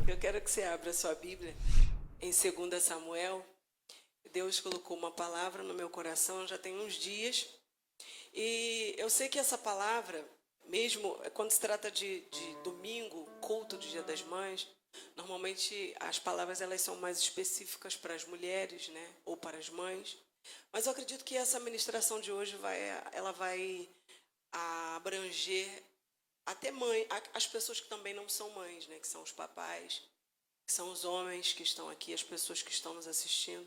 Eu quero que você abra a sua Bíblia em 2 Samuel. Deus colocou uma palavra no meu coração já tem uns dias. E eu sei que essa palavra, mesmo quando se trata de domingo, culto do Dia das Mães, normalmente as palavras elas são mais específicas para as mulheres, né? Ou para as mães. Mas eu acredito que essa ministração de hoje ela vai abranger até as pessoas que também não são mães, né? Que são os papais, que são os homens que estão aqui, as pessoas que estão nos assistindo.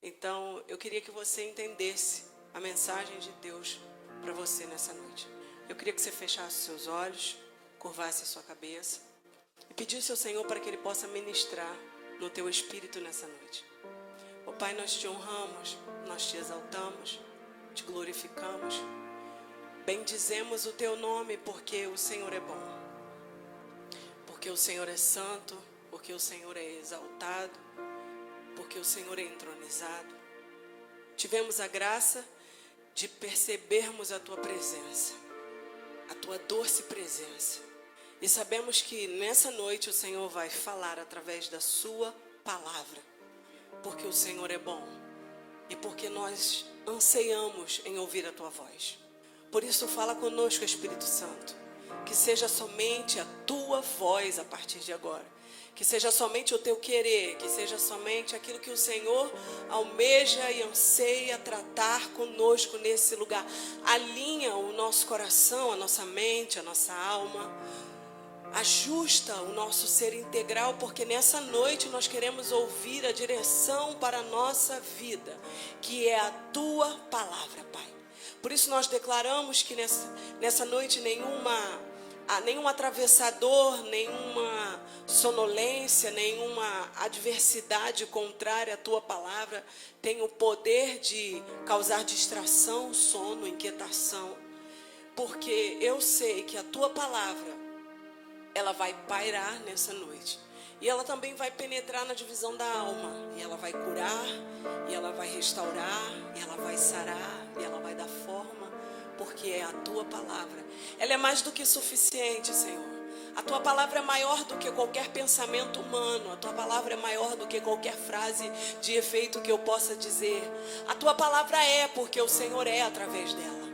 Então, eu queria que você entendesse a mensagem de Deus para você nessa noite. Eu queria que você fechasse os seus olhos, curvasse a sua cabeça e pedisse ao Senhor para que Ele possa ministrar no teu espírito nessa noite. Ó Pai, nós te honramos, nós te exaltamos, te glorificamos. Bendizemos o teu nome porque o Senhor é bom, porque o Senhor é santo, porque o Senhor é exaltado, porque o Senhor é entronizado. Tivemos a graça de percebermos a tua presença, a tua doce presença. E sabemos que nessa noite o Senhor vai falar através da sua palavra, porque o Senhor é bom e porque nós anseiamos em ouvir a tua voz. Por isso fala conosco, Espírito Santo, que seja somente a tua voz a partir de agora, que seja somente o teu querer, que seja somente aquilo que o Senhor almeja e anseia tratar conosco nesse lugar. Alinha o nosso coração, a nossa mente, a nossa alma, ajusta o nosso ser integral, porque nessa noite nós queremos ouvir a direção para a nossa vida, que é a tua palavra, Pai. Por isso nós declaramos que nessa noite nenhum atravessador, nenhuma sonolência, nenhuma adversidade contrária à tua palavra tem o poder de causar distração, sono, inquietação. Porque eu sei que a tua palavra, ela vai pairar nessa noite. E ela também vai penetrar na divisão da alma. E ela vai curar, e ela vai restaurar, e ela vai sarar, e ela vai dar forma, porque é a tua palavra. Ela é mais do que suficiente, Senhor. A tua palavra é maior do que qualquer pensamento humano. A tua palavra é maior do que qualquer frase de efeito que eu possa dizer. A tua palavra é porque o Senhor é através dela.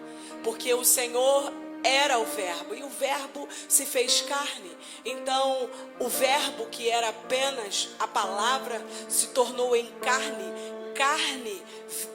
Porque o Senhor era o verbo, e o verbo se fez carne. Então, o verbo que era apenas a palavra se tornou em carne,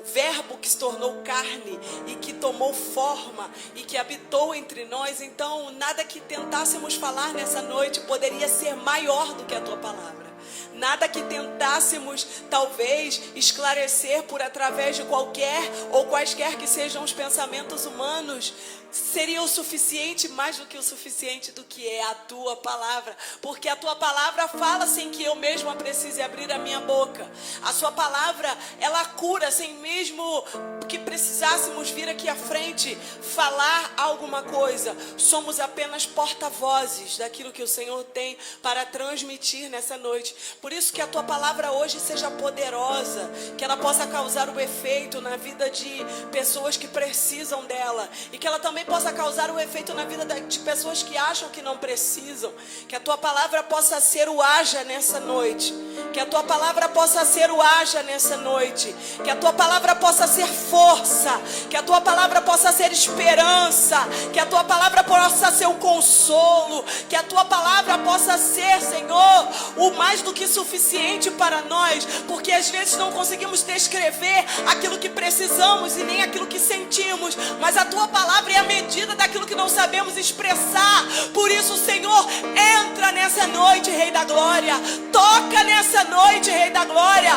verbo que se tornou carne e que tomou forma e que habitou entre nós. Então, nada que tentássemos falar nessa noite poderia ser maior do que a tua palavra. Nada que tentássemos, talvez, esclarecer por através de qualquer ou quaisquer que sejam os pensamentos humanos, seria o suficiente, mais do que o suficiente do que é a tua palavra. Porque a tua palavra fala sem que eu mesma precise abrir a minha boca. A sua palavra, ela cura sem mesmo que precisássemos vir aqui à frente falar alguma coisa. Somos apenas porta-vozes daquilo que o Senhor tem para transmitir nessa noite. Por isso que a tua palavra hoje seja poderosa, que ela possa causar o efeito na vida de pessoas que precisam dela, e que ela também possa causar o efeito na vida de pessoas que acham que não precisam. Que a tua palavra possa ser o haja nessa noite, que a tua palavra possa ser o haja nessa noite, que a tua palavra possa ser força, que a tua palavra possa ser esperança, que a tua palavra possa ser o consolo, que a tua palavra possa ser, Senhor, o mais do que suficiente para nós, porque às vezes não conseguimos descrever aquilo que precisamos e nem aquilo que sentimos, mas a tua palavra é a medida daquilo que não sabemos expressar. Por isso, Senhor, entra nessa noite, Rei da Glória, toca nessa noite, Rei da Glória,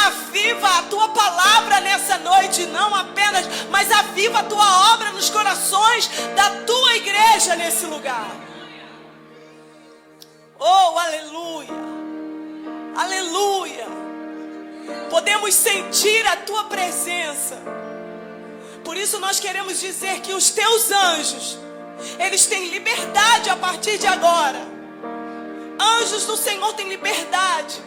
aviva a tua palavra nessa noite, não apenas, mas aviva a tua obra nos corações da tua igreja nesse lugar. Oh, aleluia, aleluia. Podemos sentir a tua presença. Por isso nós queremos dizer que os teus anjos, eles têm liberdade a partir de agora. Anjos do Senhor têm liberdade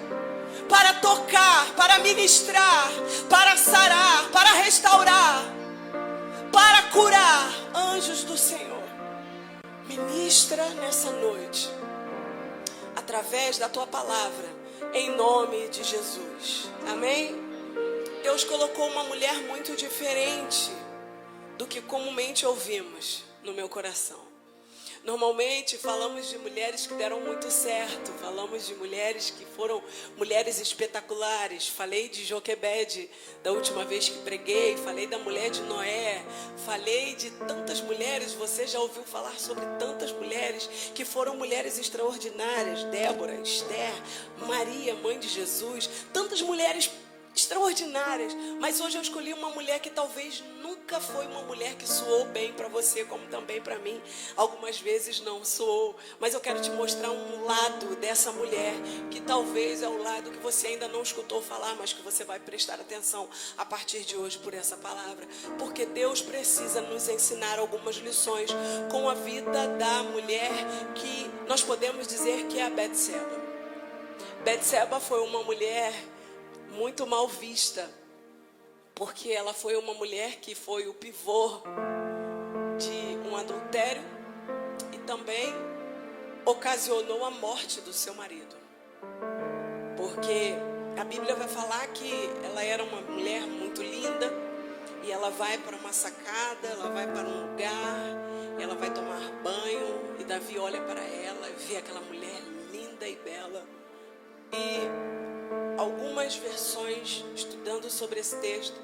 para tocar, para ministrar, para sarar, para restaurar, para curar. Anjos do Senhor, ministra nessa noite. através da tua palavra, em nome de Jesus. Amém? Deus colocou uma mulher muito diferente do que comumente ouvimos no meu coração. Normalmente falamos de mulheres que deram muito certo, falamos de mulheres que foram mulheres espetaculares. Falei de Joquebede da última vez que preguei, falei da mulher de Noé, falei de tantas mulheres. Você já ouviu falar sobre tantas mulheres que foram mulheres extraordinárias: Débora, Esther, Maria, mãe de Jesus, tantas mulheres extraordinárias. Mas hoje eu escolhi uma mulher que talvez nunca foi uma mulher que soou bem para você, como também para mim algumas vezes não soou. Mas eu quero te mostrar um lado dessa mulher que talvez é o lado que você ainda não escutou falar, mas que você vai prestar atenção a partir de hoje por essa palavra, porque Deus precisa nos ensinar algumas lições com a vida da mulher que nós podemos dizer que é a Betseba. Betseba foi uma mulher muito mal vista, porque ela foi uma mulher que foi o pivô de um adultério e também ocasionou a morte do seu marido. Porque a Bíblia vai falar que ela era uma mulher muito linda e ela vai para uma sacada, ela vai para um lugar, ela vai tomar banho e Davi olha para ela e vê aquela mulher linda e bela. E algumas versões, estudando sobre esse texto,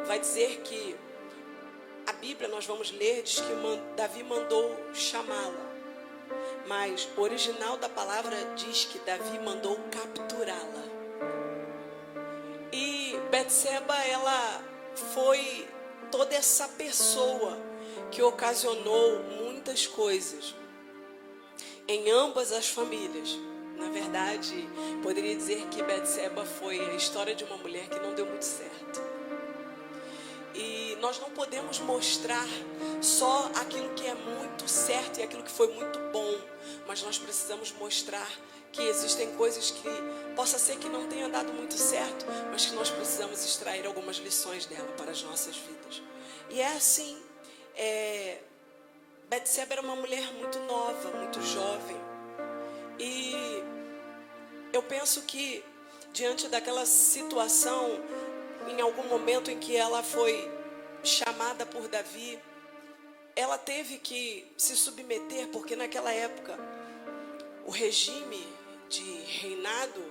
vai dizer que a Bíblia, nós vamos ler, diz que Davi mandou chamá-la. Mas o original da palavra diz que Davi mandou capturá-la. E Betseba, ela foi toda essa pessoa que ocasionou muitas coisas em ambas as famílias. Na verdade, poderia dizer que Betseba foi a história de uma mulher que não deu muito certo. E nós não podemos mostrar só aquilo que é muito certo e aquilo que foi muito bom, mas nós precisamos mostrar que existem coisas que possa ser que não tenha dado muito certo, mas que nós precisamos extrair algumas lições dela para as nossas vidas. E é assim, Betseba era uma mulher muito nova, muito jovem. E eu penso que diante daquela situação, em algum momento em que ela foi chamada por Davi, ela teve que se submeter, porque naquela época o regime de reinado,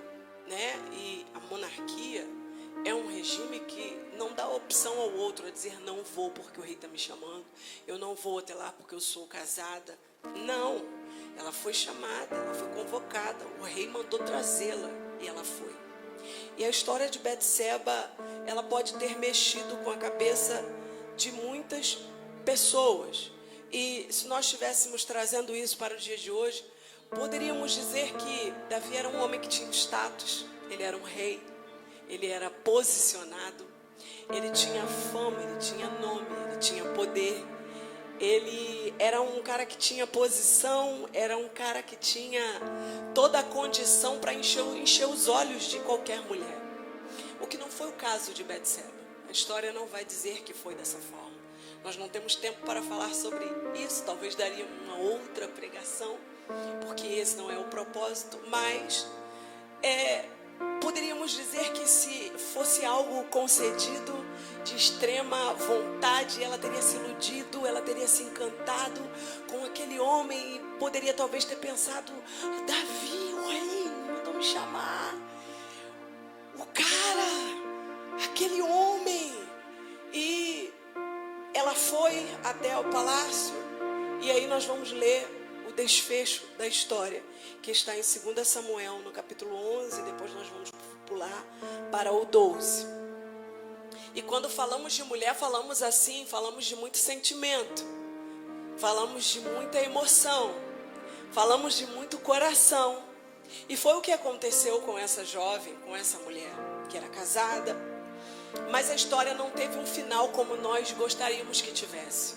né, e a monarquia é um regime que não dá opção ao outro a dizer não vou porque o rei está me chamando, eu não vou até lá porque eu sou casada. Não, ela foi chamada, ela foi convocada, o rei mandou trazê-la e ela foi. E a história de Betseba, ela pode ter mexido com a cabeça de muitas pessoas. E se nós estivéssemos trazendo isso para o dia de hoje, poderíamos dizer que Davi era um homem que tinha status, ele era um rei, ele era posicionado, ele tinha fama, ele tinha nome, ele tinha poder. Ele era um cara que tinha posição, era um cara que tinha toda a condição para encher os olhos de qualquer mulher. O que não foi o caso de Betseba. A história não vai dizer que foi dessa forma. Nós não temos tempo para falar sobre isso, talvez daria uma outra pregação, porque esse não é o propósito, mas poderíamos dizer que se fosse algo concedido de extrema vontade, ela teria se iludido, ela teria se encantado com aquele homem e poderia talvez ter pensado: Davi, o rei, mandou me chamar, o cara, aquele homem. E ela foi até o palácio, e aí nós vamos ler o desfecho da história, que está em 2 Samuel, no capítulo 11, depois nós vamos pular para o 12. E quando falamos de mulher, falamos assim, falamos de muito sentimento, falamos de muita emoção, falamos de muito coração. E foi o que aconteceu com essa jovem, com essa mulher, que era casada, mas a história não teve um final como nós gostaríamos que tivesse.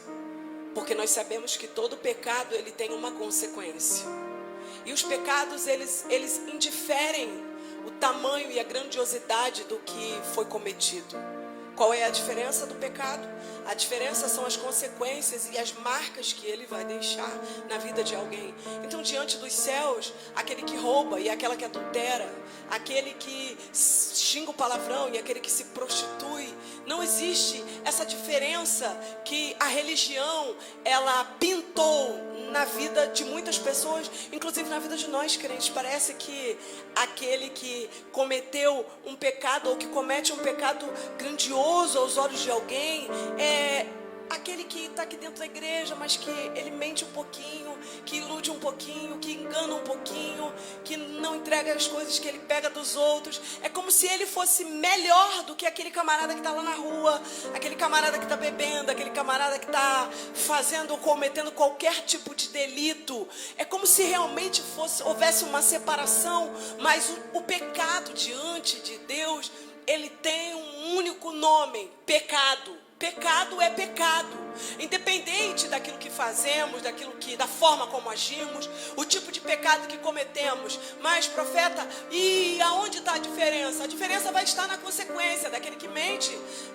Porque nós sabemos que todo pecado, ele tem uma consequência. E os pecados, eles indiferem o tamanho e a grandiosidade do que foi cometido. Qual é a diferença do pecado? A diferença são as consequências e as marcas que ele vai deixar na vida de alguém. Então, diante dos céus, aquele que rouba e aquela que adultera, aquele que xinga o palavrão e aquele que se prostitui, não existe essa diferença que a religião ela pintou na vida de muitas pessoas, inclusive na vida de nós crentes. Parece que aquele que cometeu um pecado ou que comete um pecado grandioso aos olhos de alguém é aquele que está aqui dentro da igreja, mas que ele mente um pouquinho, que ilude um pouquinho, que engana um pouquinho, que não entrega as coisas que ele pega dos outros. É como se ele fosse melhor do que aquele camarada que está lá na rua, aquele camarada que está bebendo, aquele camarada que está fazendo ou cometendo qualquer tipo de delito. É como se realmente houvesse uma separação, mas o pecado diante de Deus, ele tem um único nome: pecado. Pecado é pecado, independente daquilo que fazemos, da forma como agimos, o tipo de pecado que cometemos. Mas, profeta, e aonde está a diferença? A diferença vai estar na consequência daquele que mente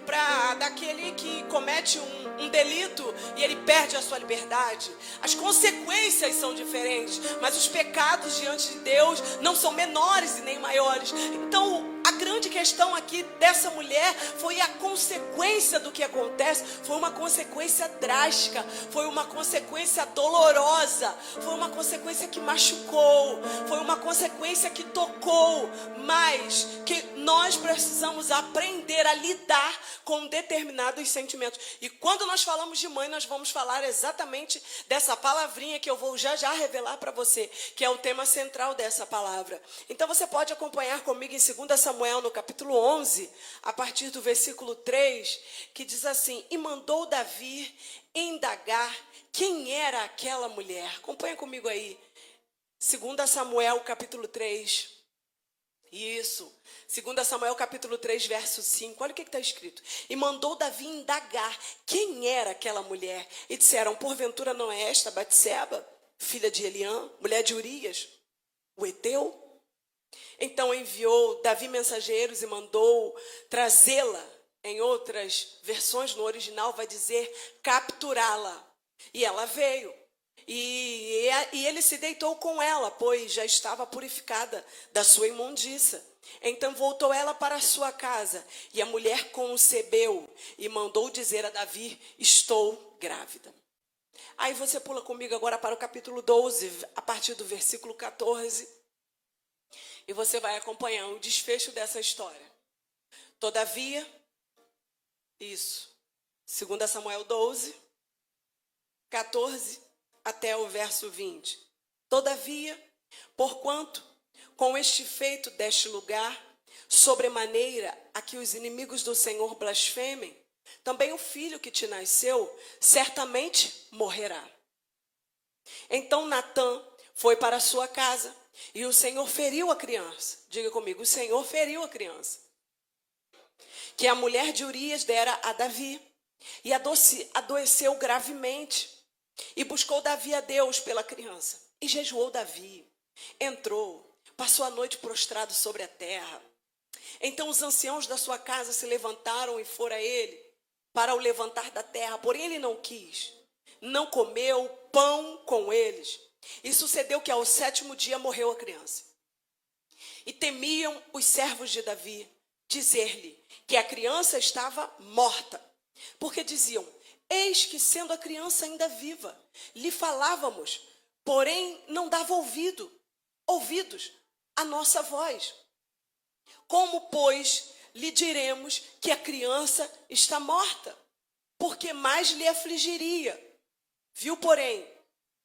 para daquele que comete um delito e ele perde a sua liberdade. As consequências são diferentes, mas os pecados diante de Deus não são menores e nem maiores. Então, a grande questão aqui dessa mulher foi a consequência do que acontece. Foi uma consequência drástica, foi uma consequência dolorosa, foi uma consequência que machucou, foi uma consequência que tocou, mas que nós precisamos aprender a lidar com determinados sentimentos. E quando nós falamos de mãe, nós vamos falar exatamente dessa palavrinha que eu vou já revelar para você, que é o tema central dessa palavra. Então você pode acompanhar comigo em 2 Samuel, no capítulo 11, a partir do versículo 3, que diz assim: e mandou Davi indagar quem era aquela mulher. Acompanha comigo aí, 2 Samuel, capítulo 3. Isso, 2 Samuel capítulo 3, verso 5, olha o que está escrito. E mandou Davi indagar quem era aquela mulher. E disseram: porventura não é esta Batseba, filha de Eliã, mulher de Urias, o heteu? Então enviou Davi mensageiros e mandou trazê-la. Em outras versões, no original, vai dizer capturá-la. E ela veio. E ele se deitou com ela, pois já estava purificada da sua imundícia. Então voltou ela para a sua casa, e a mulher concebeu e mandou dizer a Davi: estou grávida. Aí você pula comigo agora para o capítulo 12, a partir do versículo 14, e você vai acompanhar o desfecho dessa história. Todavia, isso, 2 Samuel 12, 14 até o verso 20. Todavia, porquanto com este feito deste lugar, sobremaneira a que os inimigos do Senhor blasfemem, também o filho que te nasceu certamente morrerá. Então Natã foi para a sua casa, e o Senhor feriu a criança. Diga comigo: o Senhor feriu a criança, que a mulher de Urias dera a Davi, e adoeceu gravemente. E buscou Davi a Deus pela criança. E jejuou Davi. Entrou, passou a noite prostrado sobre a terra. Então os anciãos da sua casa se levantaram e foram a ele para o levantar da terra. Porém ele não quis. Não comeu pão com eles. E sucedeu que ao 7º dia morreu a criança. E temiam os servos de Davi dizer-lhe que a criança estava morta. Porque diziam: eis que, sendo a criança ainda viva, lhe falávamos, porém não dava ouvidos à nossa voz. Como, pois, lhe diremos que a criança está morta? Porque mais lhe afligiria. Viu, porém,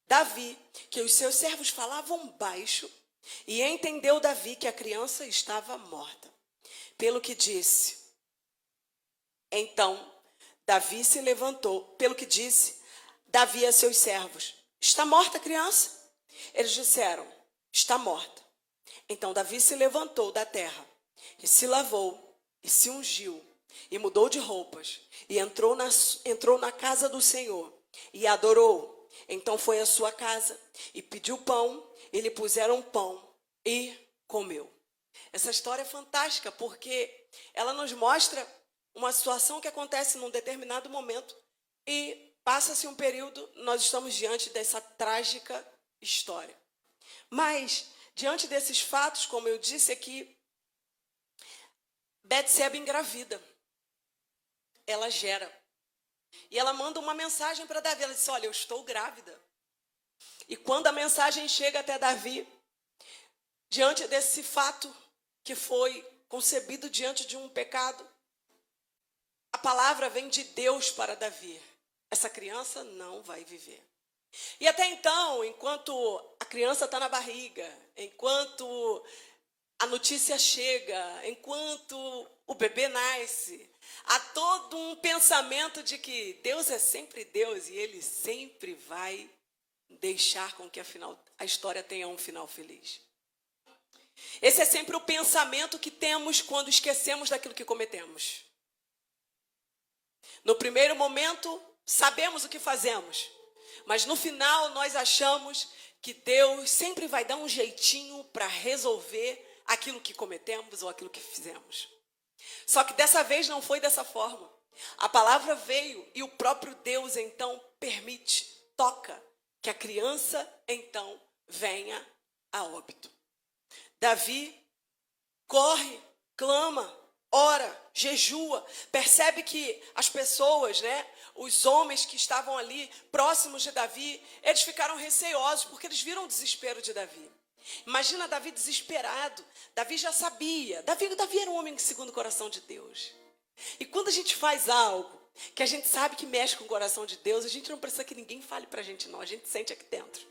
Davi que os seus servos falavam baixo, e entendeu Davi que a criança estava morta. Pelo que disse, então, Davi se levantou, pelo que disse Davi a seus servos: está morta a criança? Eles disseram: está morta. Então Davi se levantou da terra, e se lavou, e se ungiu, e mudou de roupas, e entrou na casa do Senhor, e adorou. Então foi à sua casa, e pediu pão, e lhe puseram pão, e comeu. Essa história é fantástica, porque ela nos mostra uma situação que acontece num determinado momento e passa-se um período, nós estamos diante dessa trágica história. Mas, diante desses fatos, como eu disse aqui, Betseba engravida. Ela gera. E ela manda uma mensagem para Davi. Ela diz, olha, eu estou grávida. E quando a mensagem chega até Davi, diante desse fato que foi concebido diante de um pecado, a palavra vem de Deus para Davi. Essa criança não vai viver. E até então, enquanto a criança está na barriga, enquanto a notícia chega, enquanto o bebê nasce, há todo um pensamento de que Deus é sempre Deus e Ele sempre vai deixar com que a história tenha um final feliz. Esse é sempre o pensamento que temos quando esquecemos daquilo que cometemos. No primeiro momento, sabemos o que fazemos, mas no final nós achamos que Deus sempre vai dar um jeitinho para resolver aquilo que cometemos ou aquilo que fizemos. Só que dessa vez não foi dessa forma. A palavra veio e o próprio Deus então permite, toca, que a criança então venha a óbito. Davi corre, clama, ora, jejua, percebe que as pessoas, os homens que estavam ali próximos de Davi, eles ficaram receosos porque eles viram o desespero de Davi. Imagina Davi desesperado. Davi já sabia. Davi era um homem segundo o coração de Deus. E quando a gente faz algo que a gente sabe que mexe com o coração de Deus, a gente não precisa que ninguém fale pra gente não. A gente sente aqui dentro.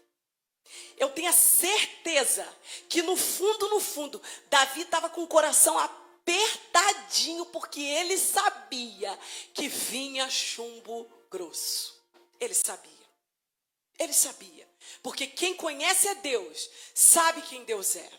Eu tenho a certeza que no fundo, Davi estava com o coração apertadinho porque ele sabia que vinha chumbo grosso. Ele sabia. Ele sabia. Porque quem conhece a Deus, sabe quem Deus é.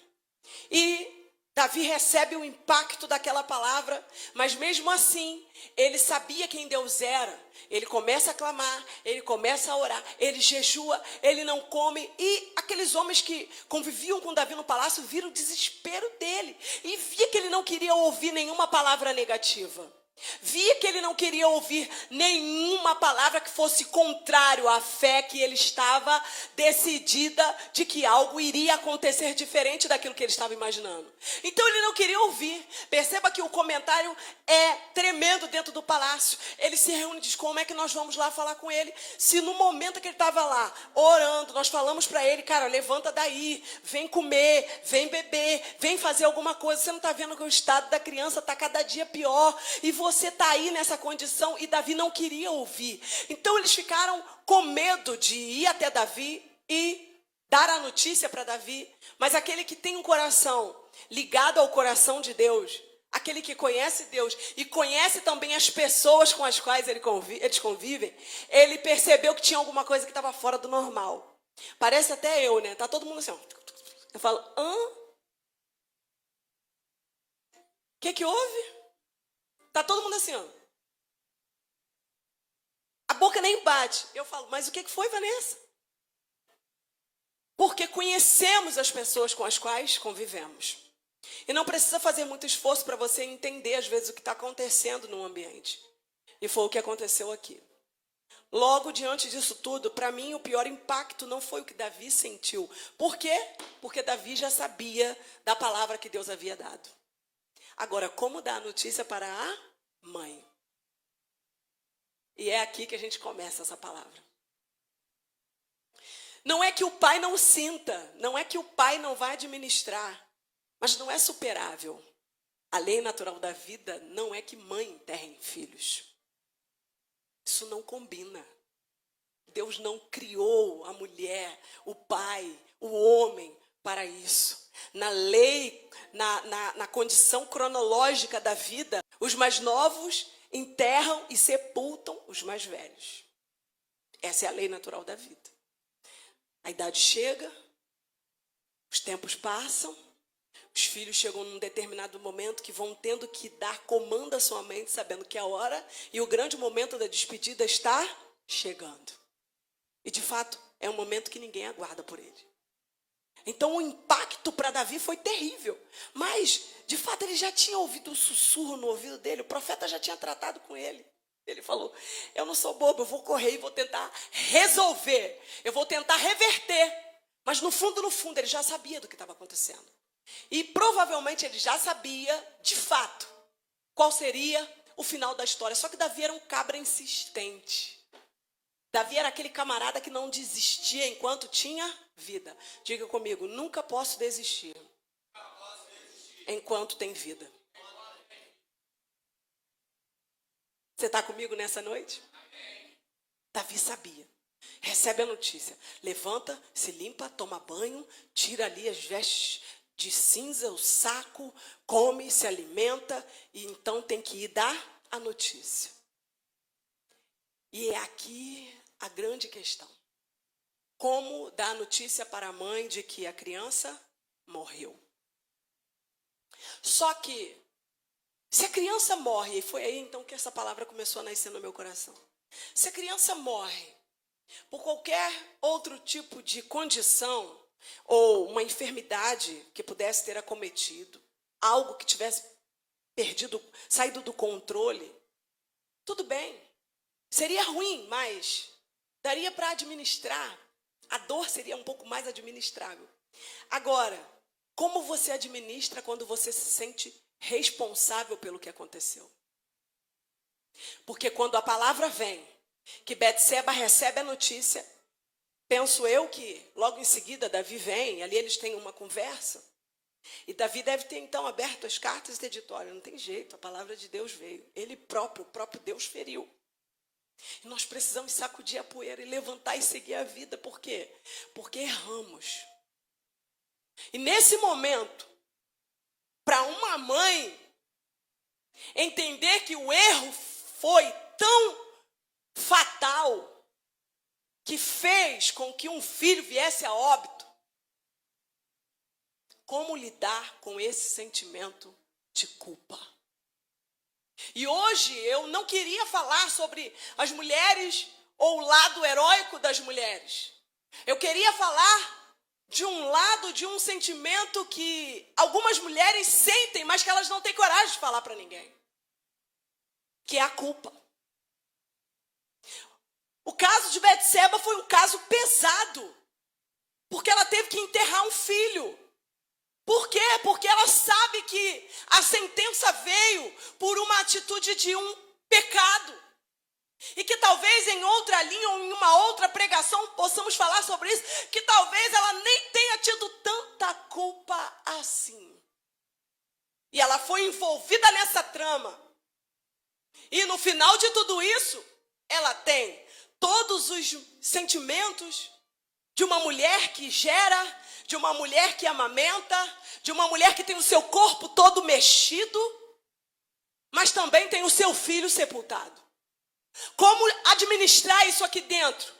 E Davi recebe o impacto daquela palavra, mas mesmo assim, ele sabia quem Deus era. Ele começa a clamar, ele começa a orar, ele jejua, ele não come. E aqueles homens que conviviam com Davi no palácio viram o desespero dele. E via que ele não queria ouvir nenhuma palavra negativa. Via que ele não queria ouvir nenhuma palavra que fosse contrário à fé que ele estava decidida de que algo iria acontecer diferente daquilo que ele estava imaginando. Então ele não queria ouvir. Perceba que o comentário é tremendo dentro do palácio. Ele se reúne e diz, como é que nós vamos lá falar com ele? Se no momento que ele estava lá orando, nós falamos para ele, cara, levanta daí, vem comer, vem beber, vem fazer alguma coisa. Você não está vendo que o estado da criança está cada dia pior e você está aí nessa condição. E Davi não queria ouvir. Então eles ficaram com medo de ir até Davi e dar a notícia para Davi. Mas aquele que tem um coração ligado ao coração de Deus, aquele que conhece Deus e conhece também as pessoas com as quais eles convivem, ele percebeu que tinha alguma coisa que estava fora do normal. Parece até eu, né? Tá todo mundo assim, ó. Eu falo, o que houve? Tá todo mundo assim, ó. A boca nem bate. Eu falo, mas o que foi, Vanessa? Porque conhecemos as pessoas com as quais convivemos. E não precisa fazer muito esforço para você entender, às vezes, o que está acontecendo no ambiente. E foi o que aconteceu aqui. Logo, diante disso tudo, para mim, o pior impacto não foi o que Davi sentiu. Por quê? Porque Davi já sabia da palavra que Deus havia dado. Agora, como dar a notícia para a mãe? E é aqui que a gente começa essa palavra. Não é que o pai não sinta, não é que o pai não vai administrar, mas não é superável. A lei natural da vida não é que mãe enterre filhos. Isso não combina. Deus não criou a mulher, o pai, o homem para isso. Na lei, na condição cronológica da vida, os mais novos enterram e sepultam os mais velhos. Essa é a lei natural da vida. A idade chega, os tempos passam, os filhos chegam num determinado momento que vão tendo que dar comando à sua mente, sabendo que a hora e o grande momento da despedida está chegando. E, de fato, é um momento que ninguém aguarda por ele. Então, o impacto para Davi foi terrível. Mas, De fato, ele já tinha ouvido um sussurro no ouvido dele, o profeta já tinha tratado com ele. Ele falou, eu não sou bobo, eu vou correr e vou tentar resolver, eu vou tentar reverter. Mas no fundo, ele já sabia do que estava acontecendo. E provavelmente ele já sabia, de fato, qual seria o final da história. Só que Davi era um cabra insistente. Davi era aquele camarada que não desistia enquanto tinha vida. Diga comigo, nunca posso desistir enquanto tem vida. Você está comigo nessa noite? Davi sabia. Recebe a notícia. Levanta, se limpa, toma banho, tira ali as vestes de cinza, o saco, come, se alimenta e então tem que ir dar a notícia. E é aqui a grande questão. Como dar a notícia para a mãe de que a criança morreu? Só que, se a criança morre, e foi aí então que essa palavra começou a nascer no meu coração. Se a criança morre por qualquer outro tipo de condição, ou uma enfermidade que pudesse ter acometido, algo que tivesse saído do controle, tudo bem. Seria ruim, mas daria para administrar. A dor seria um pouco mais administrável. Agora, como você administra quando você se sente responsável pelo que aconteceu? Porque quando a palavra vem, que Betseba recebe a notícia, penso eu que logo em seguida Davi vem, ali eles têm uma conversa, e Davi deve ter então aberto as cartas de editório, não tem jeito, a palavra de Deus veio, ele próprio, o próprio Deus feriu. E nós precisamos sacudir a poeira e levantar e seguir a vida, por quê? Porque erramos. E nesse momento, para uma mãe entender que o erro foi tão fatal que fez com que um filho viesse a óbito, como lidar com esse sentimento de culpa? E hoje eu não queria falar sobre as mulheres ou o lado heróico das mulheres. Eu queria falar de um lado, de um sentimento que algumas mulheres sentem, mas que elas não têm coragem de falar para ninguém. Que é a culpa. O caso de Betseba foi um caso pesado, porque ela teve que enterrar um filho. Por quê? Porque ela sabe que a sentença veio por uma atitude de um pecado. E que talvez em outra linha ou em uma outra pregação possamos falar sobre isso, que talvez ela nem tenha tido tanta culpa assim. E ela foi envolvida nessa trama. E no final de tudo isso, ela tem todos os sentimentos de uma mulher que gera, de uma mulher que amamenta, de uma mulher que tem o seu corpo todo mexido, mas também tem o seu filho sepultado. Como administrar isso aqui dentro?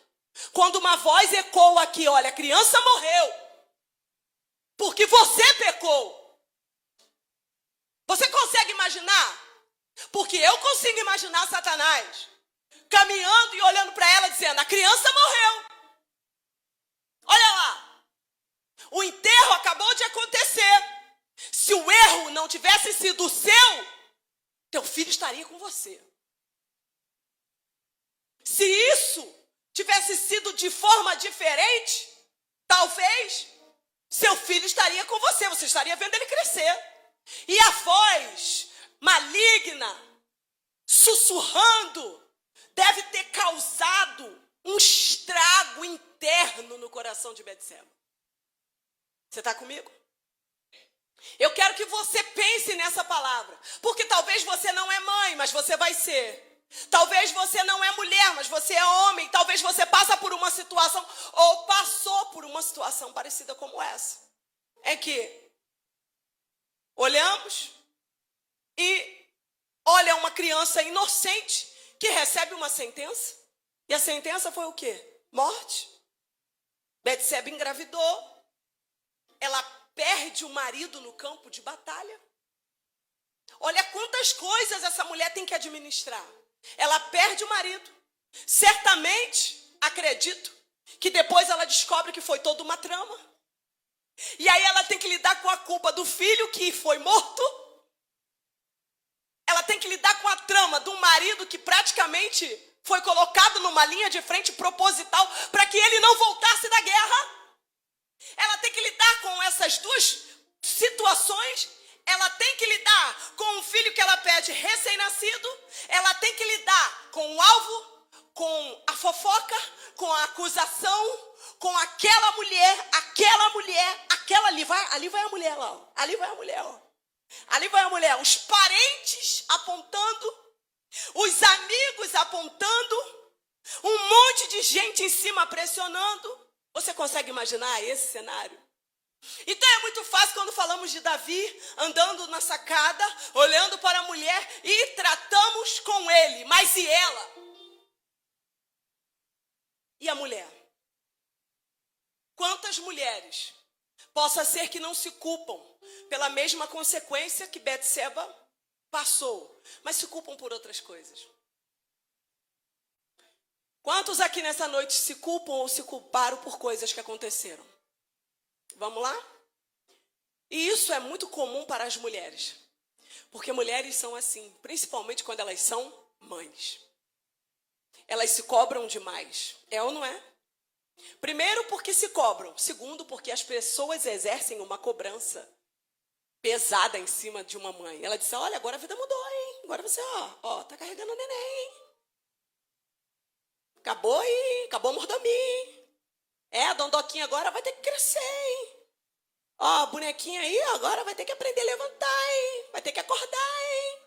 Quando uma voz ecoa aqui, olha, a criança morreu, porque você pecou. Você consegue imaginar? Porque eu consigo imaginar Satanás caminhando e olhando para ela dizendo, a criança morreu. Olha lá, o enterro acabou de acontecer. Se o erro não tivesse sido seu, teu filho estaria com você. Se isso tivesse sido de forma diferente, talvez seu filho estaria com você, você estaria vendo ele crescer. E a voz maligna, sussurrando, deve ter causado um estrago interno no coração de Betseba. Você está comigo? Eu quero que você pense nessa palavra, porque talvez você não é mãe, mas você vai ser. Talvez você não é mulher, mas você é homem. Talvez você passa por uma situação, ou passou por uma situação parecida como essa. É que olhamos e olha uma criança inocente que recebe uma sentença. E a sentença foi o quê? Morte. Betseba engravidou. Ela perde o marido no campo de batalha. Olha quantas coisas essa mulher tem que administrar. Ela perde o marido. Certamente, acredito, que depois ela descobre que foi toda uma trama. E aí ela tem que lidar com a culpa do filho que foi morto. drama de um marido que praticamente foi colocado numa linha de frente proposital para que ele não voltasse da guerra. Ela tem que lidar com essas duas situações. Ela tem que lidar com um filho que ela perde recém-nascido. Ela tem que lidar com o alvo, com a fofoca, com a acusação, com aquela mulher, aquela ali vai a mulher lá, ó. Ali vai a mulher, ó. Ali vai a mulher, os parentes apontando, os amigos apontando, um monte de gente em cima pressionando. Você consegue imaginar esse cenário? Então é muito fácil quando falamos de Davi andando na sacada, olhando para a mulher e tratamos com ele. Mas e ela? E a mulher? Quantas mulheres possa ser que não se culpam pela mesma consequência que Betseba passou, mas se culpam por outras coisas? Quantos aqui nessa noite se culpam ou se culparam por coisas que aconteceram? Vamos lá? E isso é muito comum para as mulheres, porque mulheres são assim, principalmente quando elas são mães. Elas se cobram demais, é ou não é? Primeiro, porque se cobram. Segundo, porque as pessoas exercem uma cobrança pesada em cima de uma mãe. Ela disse, olha, agora a vida mudou, hein? Agora você, tá carregando o neném, hein? Acabou aí, acabou a mordomia. A dondoquinha agora vai ter que crescer, hein? A bonequinha aí agora vai ter que aprender a levantar, hein? Vai ter que acordar, hein?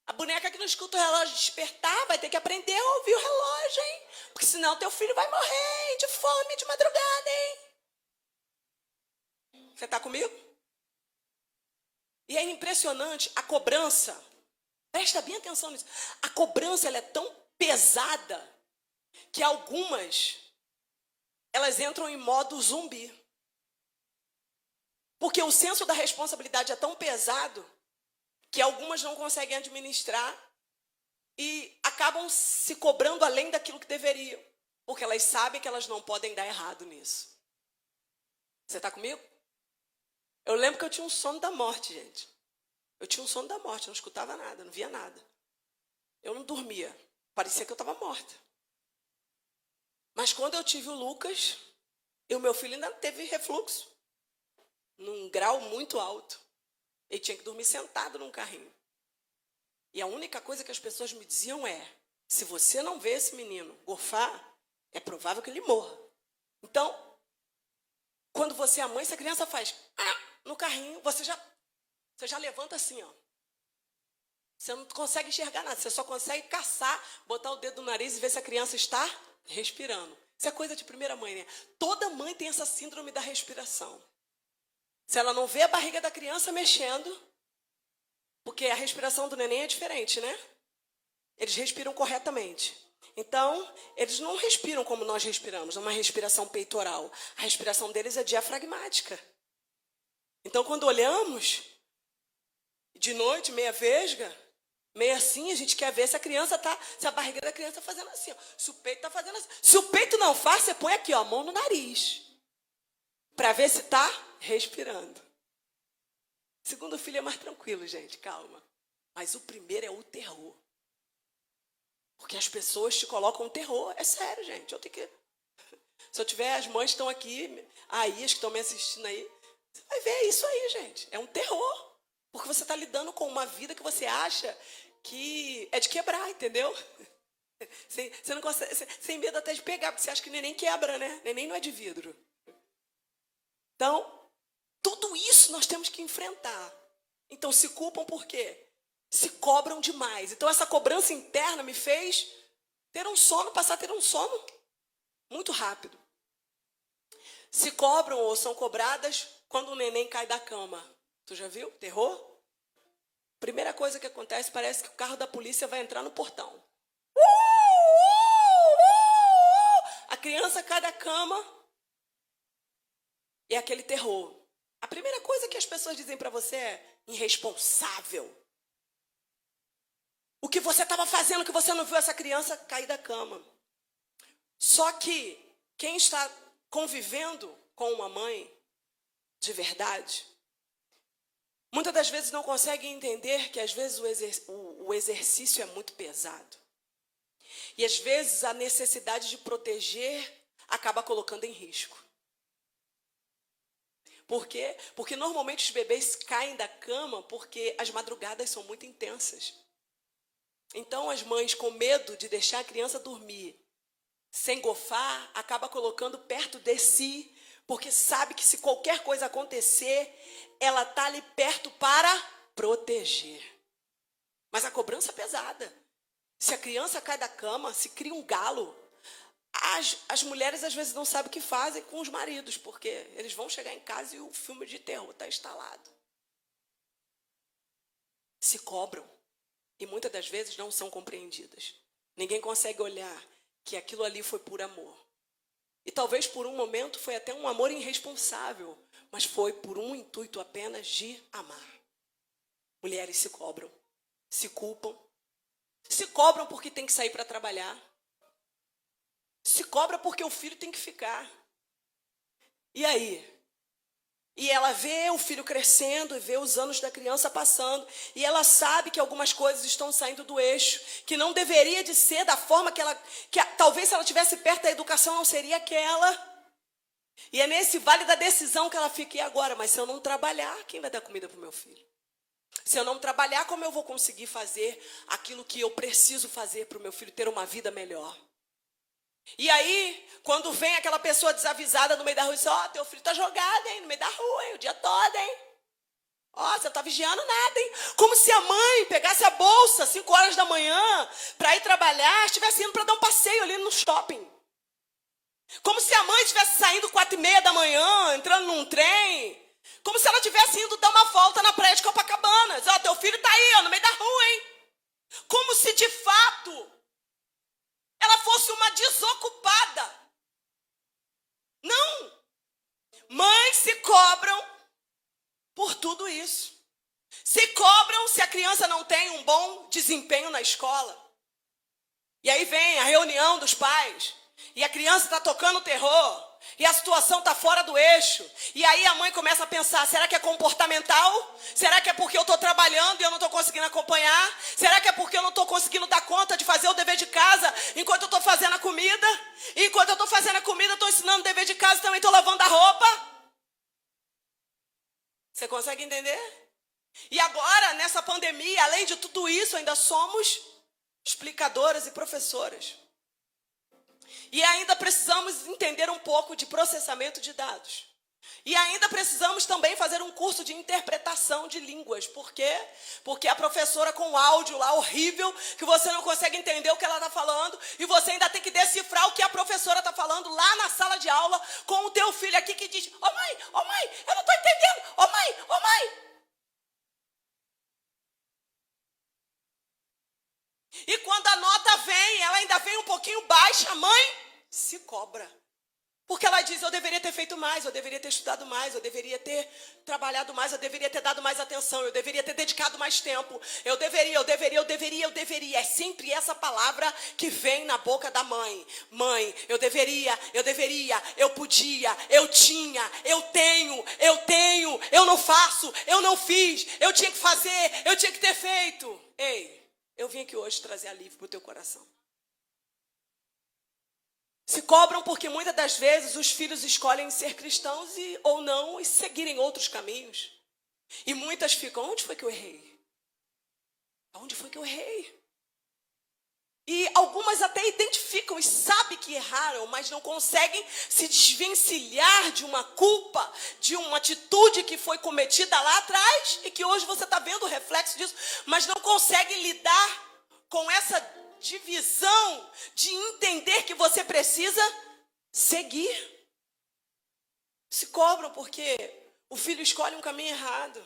A boneca que não escuta o relógio despertar vai ter que aprender a ouvir o relógio, hein? Porque senão teu filho vai morrer de fome de madrugada, hein? Você está comigo? E é impressionante a cobrança. Presta bem atenção nisso. A cobrança ela é tão pesada que algumas elas entram em modo zumbi. Porque o senso da responsabilidade é tão pesado que algumas não conseguem administrar e acabam se cobrando além daquilo que deveriam, porque elas sabem que elas não podem dar errado nisso. Você está comigo? Eu lembro que eu tinha um sono da morte, gente. Eu tinha um sono da morte, eu não escutava nada, não via nada. Eu não dormia, parecia que eu estava morta. Mas quando eu tive o Lucas, e o meu filho ainda teve refluxo, num grau muito alto. Ele tinha que dormir sentado num carrinho. E a única coisa que as pessoas me diziam é, se você não vê esse menino gorfar, é provável que ele morra. Então, quando você é a mãe, se a criança faz no carrinho, você já levanta assim, ó. Você não consegue enxergar nada, você só consegue caçar, botar o dedo no nariz e ver se a criança está respirando. Isso é coisa de primeira mãe, né? Toda mãe tem essa síndrome da respiração. Se ela não vê a barriga da criança mexendo, porque a respiração do neném é diferente, né? Eles respiram corretamente. Então, eles não respiram como nós respiramos, uma respiração peitoral. A respiração deles é diafragmática. Então, quando olhamos, de noite, meia vesga, meia assim, a gente quer ver se a criança se a barriga da criança está fazendo assim, ó. Se o peito está fazendo assim. Se o peito não faz, você põe aqui, ó, a mão no nariz, para ver se está respirando. O segundo filho é mais tranquilo, gente, calma. Mas o primeiro é o terror. Porque as pessoas te colocam terror. É sério, gente. Se eu tiver, as mães estão aqui, aí, as que estão me assistindo aí, você vai ver isso aí, gente. É um terror. Porque você está lidando com uma vida que você acha que é de quebrar, entendeu? Você não consegue, sem medo até de pegar, porque você acha que neném quebra, né? Neném não é de vidro. Então, tudo isso nós temos que enfrentar. Então, se culpam por quê? Se cobram demais. Então, essa cobrança interna me fez passar a ter um sono muito rápido. Se cobram ou são cobradas quando o neném cai da cama. Tu já viu? Terror? Primeira coisa que acontece, parece que o carro da polícia vai entrar no portão. A criança cai da cama e é aquele terror. A primeira coisa que as pessoas dizem para você é irresponsável. O que você estava fazendo que você não viu essa criança cair da cama? Só que quem está convivendo com uma mãe de verdade Muitas das vezes não conseguem entender que às vezes o exercício é muito pesado. E às vezes a necessidade de proteger acaba colocando em risco. Por quê? Porque normalmente os bebês caem da cama porque as madrugadas são muito intensas. Então as mães, com medo de deixar a criança dormir sem gofar, acaba colocando perto de si, porque sabe que se qualquer coisa acontecer, ela está ali perto para proteger. Mas a cobrança é pesada. Se a criança cai da cama, se cria um galo, as mulheres às vezes não sabem o que fazem com os maridos, porque eles vão chegar em casa e o filme de terror está instalado. Se cobram e muitas das vezes não são compreendidas. Ninguém consegue olhar que aquilo ali foi por amor. E talvez por um momento foi até um amor irresponsável, mas foi por um intuito apenas de amar. Mulheres se cobram, se culpam, se cobram porque tem que sair para trabalhar, se cobra porque o filho tem que ficar. E aí? E ela vê o filho crescendo e vê os anos da criança passando. E ela sabe que algumas coisas estão saindo do eixo, que não deveria de ser da forma que talvez se ela estivesse perto da educação não seria aquela. E é nesse vale da decisão que ela fica, e agora? Mas se eu não trabalhar, quem vai dar comida para o meu filho? Se eu não trabalhar, como eu vou conseguir fazer aquilo que eu preciso fazer para o meu filho ter uma vida melhor? E aí, quando vem aquela pessoa desavisada no meio da rua e diz, ó, teu filho tá jogado, hein, no meio da rua, hein, o dia todo, hein? Ó, você não tá vigiando nada, hein? Como se a mãe pegasse a bolsa 5 horas da manhã para ir trabalhar, estivesse indo para dar um passeio ali no shopping. Como se a mãe estivesse saindo 4h30 da manhã, entrando num trem. Como se ela estivesse indo dar uma volta na praia de Copacabana. Diz, ó, teu filho tá aí, ó, no meio da rua, hein? Como se de fato ela fosse uma desocupada. Não. Mães se cobram por tudo isso. Se cobram se a criança não tem um bom desempenho na escola. E aí vem a reunião dos pais. E a criança está tocando terror. E a situação está fora do eixo. E aí a mãe começa a pensar, será que é comportamental? Será que é porque eu estou trabalhando e eu não estou conseguindo acompanhar? Será que é porque eu não estou conseguindo dar conta de fazer o dever de casa enquanto eu estou fazendo a comida? E enquanto eu estou fazendo a comida, eu estou ensinando o dever de casa e também estou lavando a roupa? Você consegue entender? E agora, nessa pandemia, além de tudo isso, ainda somos explicadoras e professoras. E ainda precisamos entender um pouco de processamento de dados. E ainda precisamos também fazer um curso de interpretação de línguas. Por quê? Porque a professora com áudio lá horrível, que você não consegue entender o que ela está falando, e você ainda tem que decifrar o que a professora está falando lá na sala de aula, com o teu filho aqui que diz, ô mãe, eu não estou entendendo, ô mãe. E quando a nota vem, ela ainda vem um pouquinho baixa, a mãe se cobra. Porque ela diz, eu deveria ter feito mais, eu deveria ter estudado mais, eu deveria ter trabalhado mais, eu deveria ter dado mais atenção, eu deveria ter dedicado mais tempo, eu deveria. É sempre essa palavra que vem na boca da mãe. Mãe, eu deveria, eu podia, eu tinha, eu tenho, eu não faço, eu não fiz, eu tinha que fazer, eu tinha que ter feito. Ei, eu vim aqui hoje trazer alívio para o teu coração. Se cobram porque muitas das vezes os filhos escolhem ser cristãos ou não e seguirem outros caminhos. E muitas ficam, onde foi que eu errei? Onde foi que eu errei? E algumas até identificam e sabem que erraram, mas não conseguem se desvencilhar de uma culpa, de uma atitude que foi cometida lá atrás e que hoje você está vendo o reflexo disso, mas não conseguem lidar com essa divisão de entender que você precisa seguir. Se cobram porque o filho escolhe um caminho errado.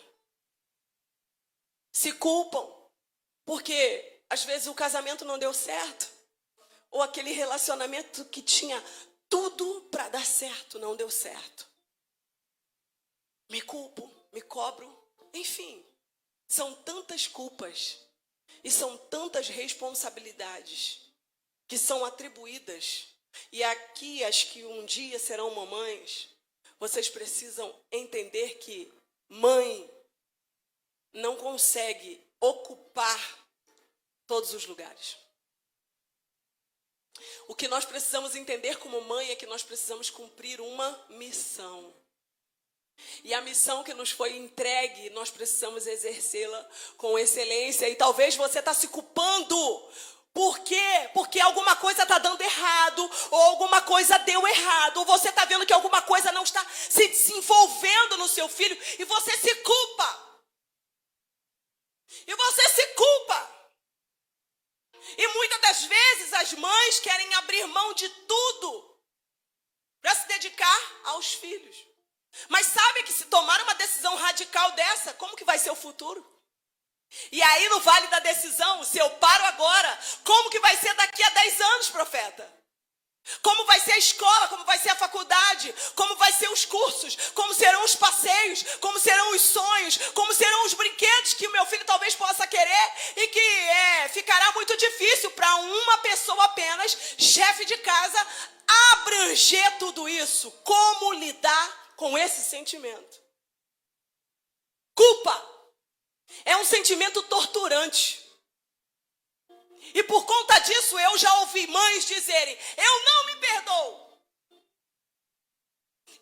Se culpam porque às vezes o casamento não deu certo, ou aquele relacionamento que tinha tudo para dar certo não deu certo. Me culpo, me cobro, enfim, são tantas culpas. E são tantas responsabilidades que são atribuídas. E aqui, as que um dia serão mamães, vocês precisam entender que mãe não consegue ocupar todos os lugares. O que nós precisamos entender como mãe é que nós precisamos cumprir uma missão. E a missão que nos foi entregue, nós precisamos exercê-la com excelência. E talvez você está se culpando. Por quê? Porque alguma coisa está dando errado, ou alguma coisa deu errado, ou você está vendo que alguma coisa não está se desenvolvendo no seu filho, e você se culpa. E você se culpa. E muitas das vezes as mães querem abrir mão de tudo para se dedicar aos filhos. Mas sabe que se tomar uma decisão radical dessa, como que vai ser o futuro? E aí no vale da decisão, se eu paro agora, como que vai ser daqui a 10 anos, profeta? Como vai ser a escola, como vai ser a faculdade, como vai ser os cursos, como serão os passeios, como serão os sonhos, como serão os brinquedos que o meu filho talvez possa querer e que ficará muito difícil para uma pessoa apenas, chefe de casa, abranger tudo isso. Como lidar com esse sentimento? Culpa é um sentimento torturante. E por conta disso eu já ouvi mães dizerem: eu não me perdoo.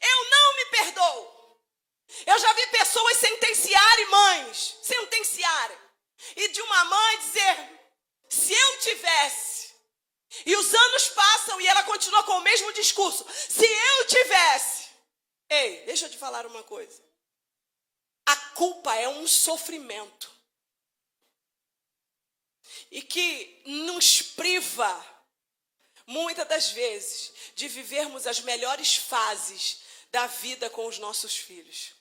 Eu não me perdoo. Eu já vi pessoas sentenciarem mães, e de uma mãe dizer: se eu tivesse. E os anos passam e ela continua com o mesmo discurso: se eu tivesse. Ei, deixa eu te falar uma coisa. A culpa é um sofrimento. E que nos priva, muitas das vezes, de vivermos as melhores fases da vida com os nossos filhos.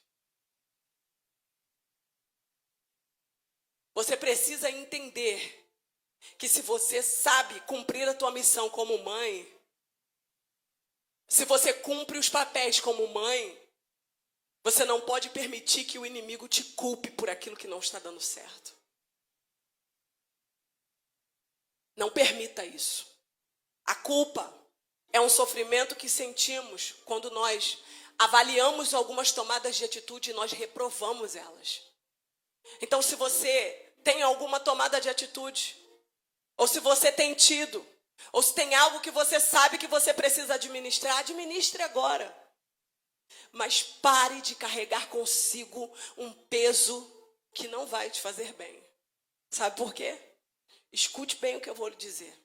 Você precisa entender que se você sabe cumprir a tua missão como mãe, se você cumpre os papéis como mãe, você não pode permitir que o inimigo te culpe por aquilo que não está dando certo. Não permita isso. A culpa é um sofrimento que sentimos quando nós avaliamos algumas tomadas de atitude e nós reprovamos elas. Então, se você tem alguma tomada de atitude, ou se você tem tido, ou se tem algo que você sabe que você precisa administrar, administre agora. Mas pare de carregar consigo um peso que não vai te fazer bem. Sabe por quê? Escute bem o que eu vou lhe dizer.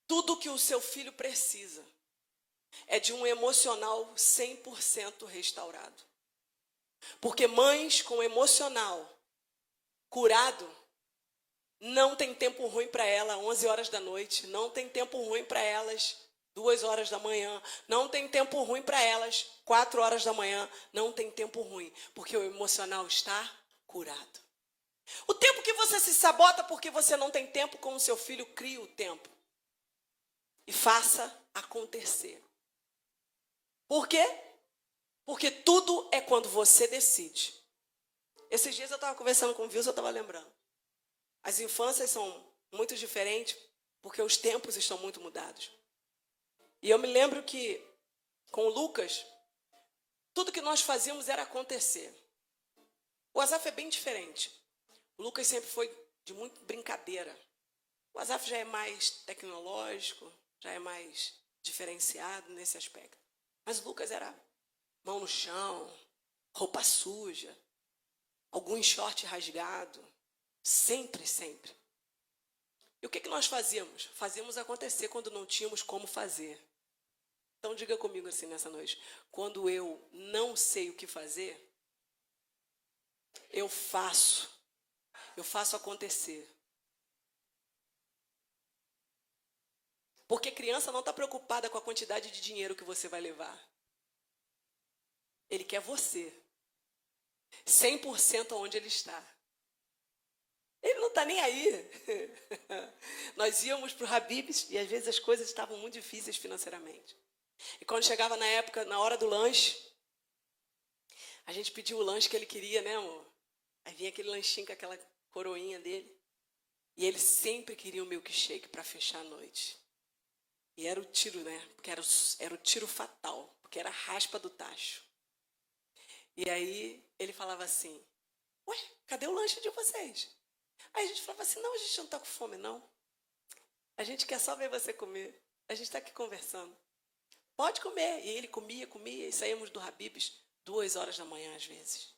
Tudo que o seu filho precisa é de um emocional 100% restaurado. Porque mães com emocional curado não tem tempo ruim para ela 11 horas da noite, não tem tempo ruim para elas 2 horas da manhã, não tem tempo ruim para elas 4 horas da manhã, não tem tempo ruim, porque o emocional está curado. O tempo que você se sabota porque você não tem tempo com o seu filho, crie o tempo. E faça acontecer. Por quê? Porque tudo é quando você decide. Esses dias eu estava conversando com o Wilson, eu estava lembrando. As infâncias são muito diferentes porque os tempos estão muito mudados. E eu me lembro que com o Lucas, tudo que nós fazíamos era acontecer. O Asaf é bem diferente. O Lucas sempre foi de muito brincadeira. O Asaf já é mais tecnológico, já é mais diferenciado nesse aspecto. Mas o Lucas era mão no chão, roupa suja, algum short rasgado. Sempre, sempre. E o que nós fazíamos? Fazíamos acontecer quando não tínhamos como fazer. Então diga comigo assim nessa noite. Quando eu não sei o que fazer, eu faço acontecer. Porque criança não está preocupada com a quantidade de dinheiro que você vai levar. Ele quer você. 100% onde ele está. Ele não está nem aí. Nós íamos para o Habib's e às vezes as coisas estavam muito difíceis financeiramente. E quando chegava na época, na hora do lanche, a gente pediu o lanche que ele queria, né, amor? Aí vinha aquele lanchinho com aquela coroinha dele. E ele sempre queria um milkshake para fechar a noite. E era o tiro, né? Porque era o tiro fatal. Porque era a raspa do tacho. E aí ele falava assim: Cadê o lanche de vocês? Aí a gente falava assim, não, a gente não está com fome, não. A gente quer só ver você comer. A gente está aqui conversando. Pode comer. E ele comia, e saímos do Habib's 2 horas da manhã, às vezes.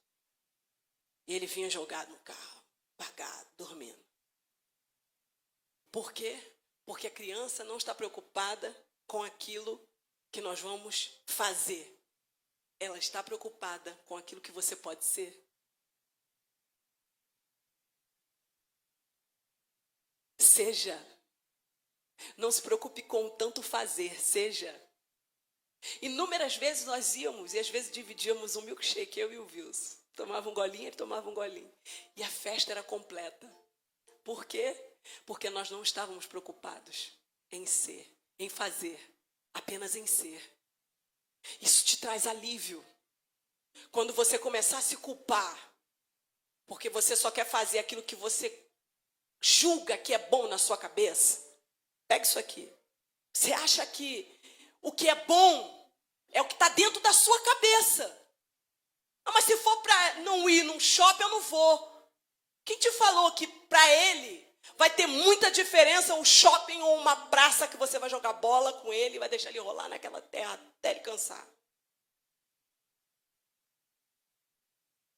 E ele vinha jogado no carro, apagado, dormindo. Por quê? Porque a criança não está preocupada com aquilo que nós vamos fazer. Ela está preocupada com aquilo que você pode ser. Seja. Não se preocupe com tanto fazer, seja. Inúmeras vezes nós íamos e às vezes dividíamos um milkshake, eu e o Wilson. Tomava um golinho, ele tomava um golinho. E a festa era completa. Por quê? Porque nós não estávamos preocupados em ser, em fazer, apenas em ser. Isso te traz alívio. Quando você começar a se culpar, porque você só quer fazer aquilo que você julga que é bom na sua cabeça, pega isso aqui. Você acha que o que é bom é o que está dentro da sua cabeça. Ah, mas se for para não ir num shopping, eu não vou. Quem te falou que para ele vai ter muita diferença um shopping ou uma praça que você vai jogar bola com ele e vai deixar ele rolar naquela terra até ele cansar?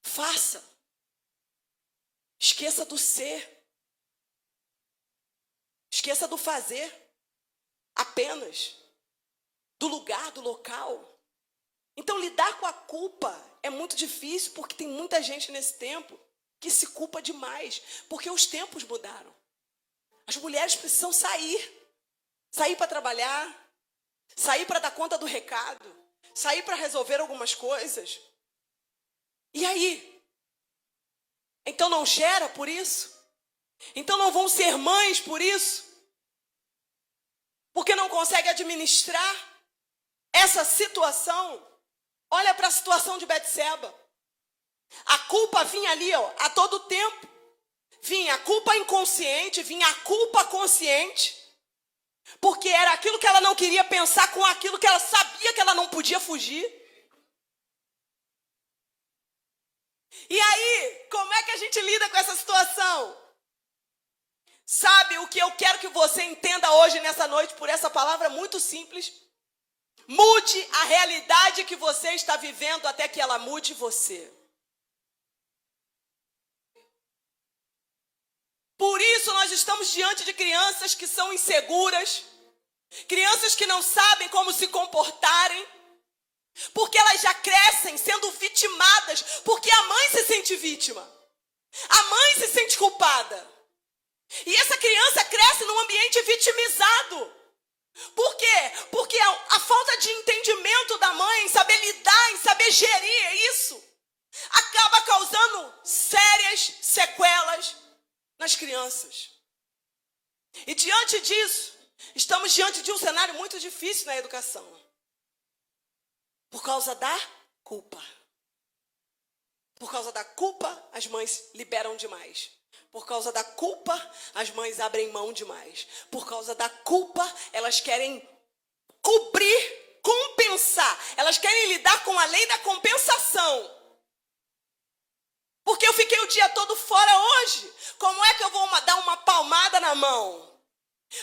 Faça. Esqueça do ser. Esqueça do fazer. Apenas. Do lugar, do local. Então, lidar com a culpa é muito difícil, porque tem muita gente nesse tempo que se culpa demais, porque os tempos mudaram. As mulheres precisam sair. Sair para trabalhar, sair para dar conta do recado, sair para resolver algumas coisas. E aí? Então não gera por isso? Então não vão ser mães por isso? Porque não consegue administrar essa situação? Olha para a situação de Betseba. A culpa vinha ali, a todo tempo. Vinha a culpa inconsciente, vinha a culpa consciente. Porque era aquilo que ela não queria pensar com aquilo que ela sabia que ela não podia fugir. E aí, como é que a gente lida com essa situação? Sabe o que eu quero que você entenda hoje, nessa noite, por essa palavra muito simples? Mude a realidade que você está vivendo até que ela mude você. Por isso nós estamos diante de crianças que são inseguras, crianças que não sabem como se comportarem, porque elas já crescem sendo vitimadas, porque a mãe se sente vítima, a mãe se sente culpada. E essa criança cresce num ambiente vitimizado. Por quê? Porque a falta de entendimento da mãe, em saber lidar, em saber gerir isso, acaba causando sérias sequelas nas crianças. E diante disso, estamos diante de um cenário muito difícil na educação. Por causa da culpa. Por causa da culpa, as mães liberam demais. Por causa da culpa, as mães abrem mão demais. Por causa da culpa, elas querem cobrir, compensar. Elas querem lidar com a lei da compensação. Porque eu fiquei o dia todo fora hoje. Como é que eu vou dar uma palmada na mão?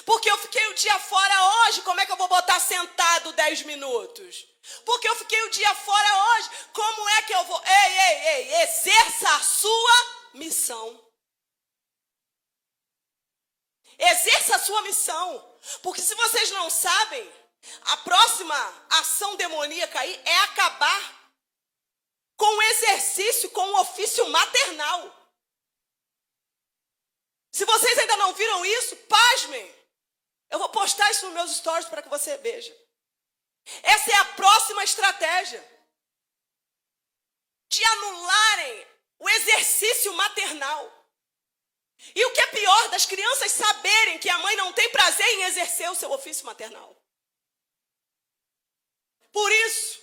Porque eu fiquei o dia fora hoje. Como é que eu vou botar sentado 10 minutos? Porque eu fiquei o dia fora hoje. Como é que eu vou... Ei, exerça a sua missão. Exerça a sua missão. Porque se vocês não sabem, a próxima ação demoníaca aí é acabar com o exercício, com o ofício maternal. Se vocês ainda não viram isso, pasmem. Eu vou postar isso nos meus stories para que você veja. Essa é a próxima estratégia. De anularem o exercício maternal. E o que é pior, das crianças saberem que a mãe não tem prazer em exercer o seu ofício maternal. Por isso,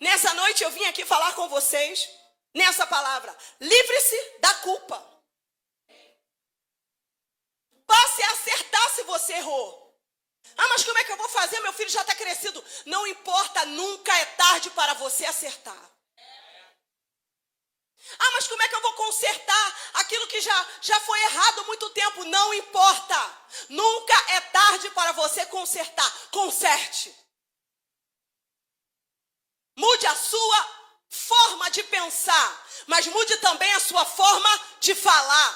nessa noite eu vim aqui falar com vocês, nessa palavra, livre-se da culpa. Passe a acertar se você errou. Ah, mas como é que eu vou fazer? Meu filho já está crescido. Não importa, nunca é tarde para você acertar. Ah, mas como é que eu vou consertar aquilo que já foi errado há muito tempo? Não importa. Nunca é tarde para você consertar. Conserte. Mude a sua forma de pensar, mas mude também a sua forma de falar.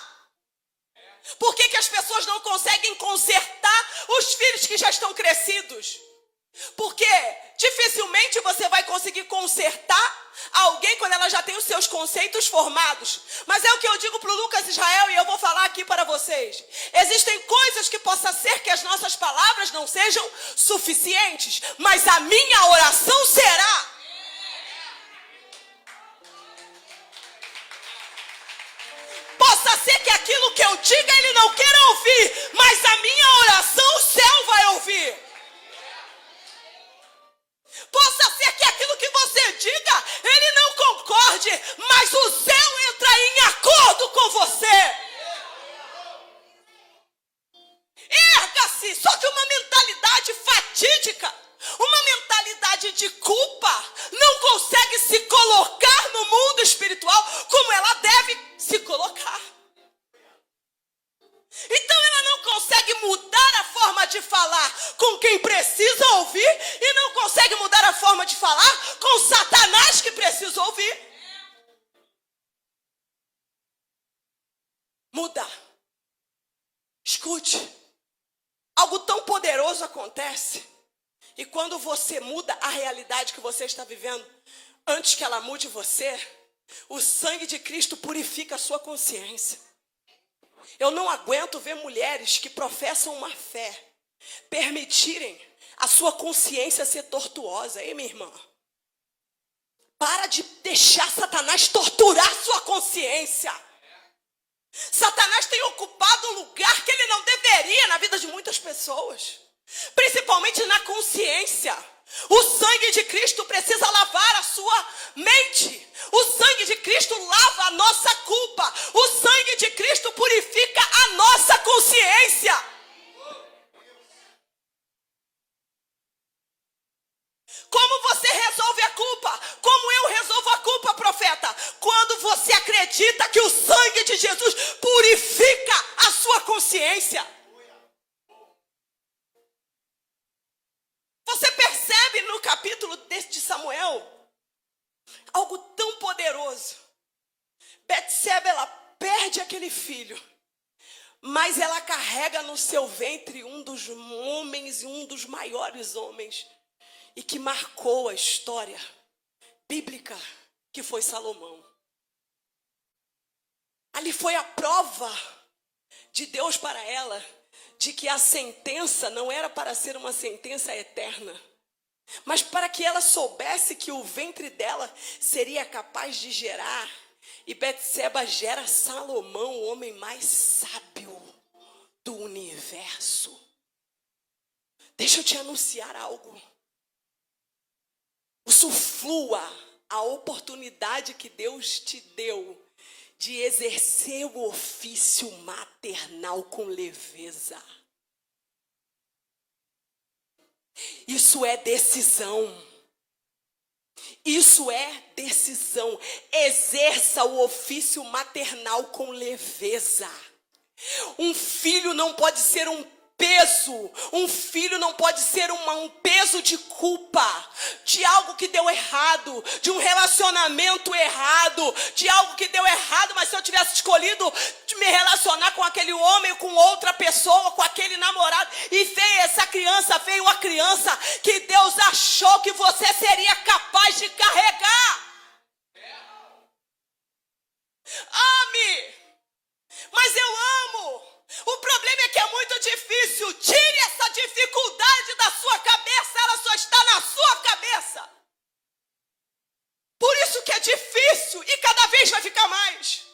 Por que as pessoas não conseguem consertar os filhos que já estão crescidos? Porque dificilmente você vai conseguir consertar alguém quando ela já tem os seus conceitos formados. Mas é o que eu digo para o Lucas Israel e eu vou falar aqui para vocês. Existem coisas que possa ser que as nossas palavras não sejam suficientes, mas a minha oração será. Possa ser que aquilo que eu diga ele não queira ouvir, mas a minha oração o céu vai ouvir. Possa ser que aquilo que você diga, ele não concorde, mas o céu entra em acordo com você. Erga-se, só que uma mentalidade fatídica, uma mentalidade de culpa, não consegue se colocar no mundo espiritual como ela deve se colocar. Então ela não consegue mudar a forma de falar com quem precisa ouvir e não consegue mudar a forma de falar com Satanás que precisa ouvir. Muda. Escute. Algo tão poderoso acontece. E quando você muda a realidade que você está vivendo, antes que ela mude você, o sangue de Cristo purifica a sua consciência. Eu não aguento ver mulheres que professam uma fé permitirem a sua consciência ser tortuosa. Ei, minha irmã? Para de deixar Satanás torturar sua consciência. Satanás tem ocupado um lugar que ele não deveria na vida de muitas pessoas. Principalmente na consciência. O sangue de Cristo precisa lavar a sua mente. O sangue de Cristo lava a nossa culpa. O sangue de Cristo purifica a nossa consciência. Como você resolve a culpa? Como eu resolvo a culpa, profeta? Quando você acredita que o sangue de Jesus purifica a sua consciência. Você percebe no capítulo de Samuel algo tão poderoso. Betseba, ela perde aquele filho, mas ela carrega no seu ventre um dos homens e um dos maiores homens e que marcou a história bíblica, que foi Salomão. Ali foi a prova de Deus para ela de que a sentença não era para ser uma sentença eterna, mas para que ela soubesse que o ventre dela seria capaz de gerar. E Betseba gera Salomão, o homem mais sábio do universo. Deixa eu te anunciar algo. Usufrua a oportunidade que Deus te deu de exercer o ofício maternal com leveza. Isso é decisão. Isso é decisão. Exerça o ofício maternal com leveza. Um filho não pode ser um peso. Um filho não pode ser um peso de culpa, de algo que deu errado, de um relacionamento errado, de algo que deu errado, mas se eu tivesse escolhido de me relacionar com aquele homem, com outra pessoa, com aquele namorado, e veio a criança que Deus achou que você seria capaz de carregar. Ame, mas eu amo. O problema é que é muito difícil. Tire essa dificuldade da sua cabeça. Ela só está na sua cabeça. Por isso que é difícil e cada vez vai ficar mais.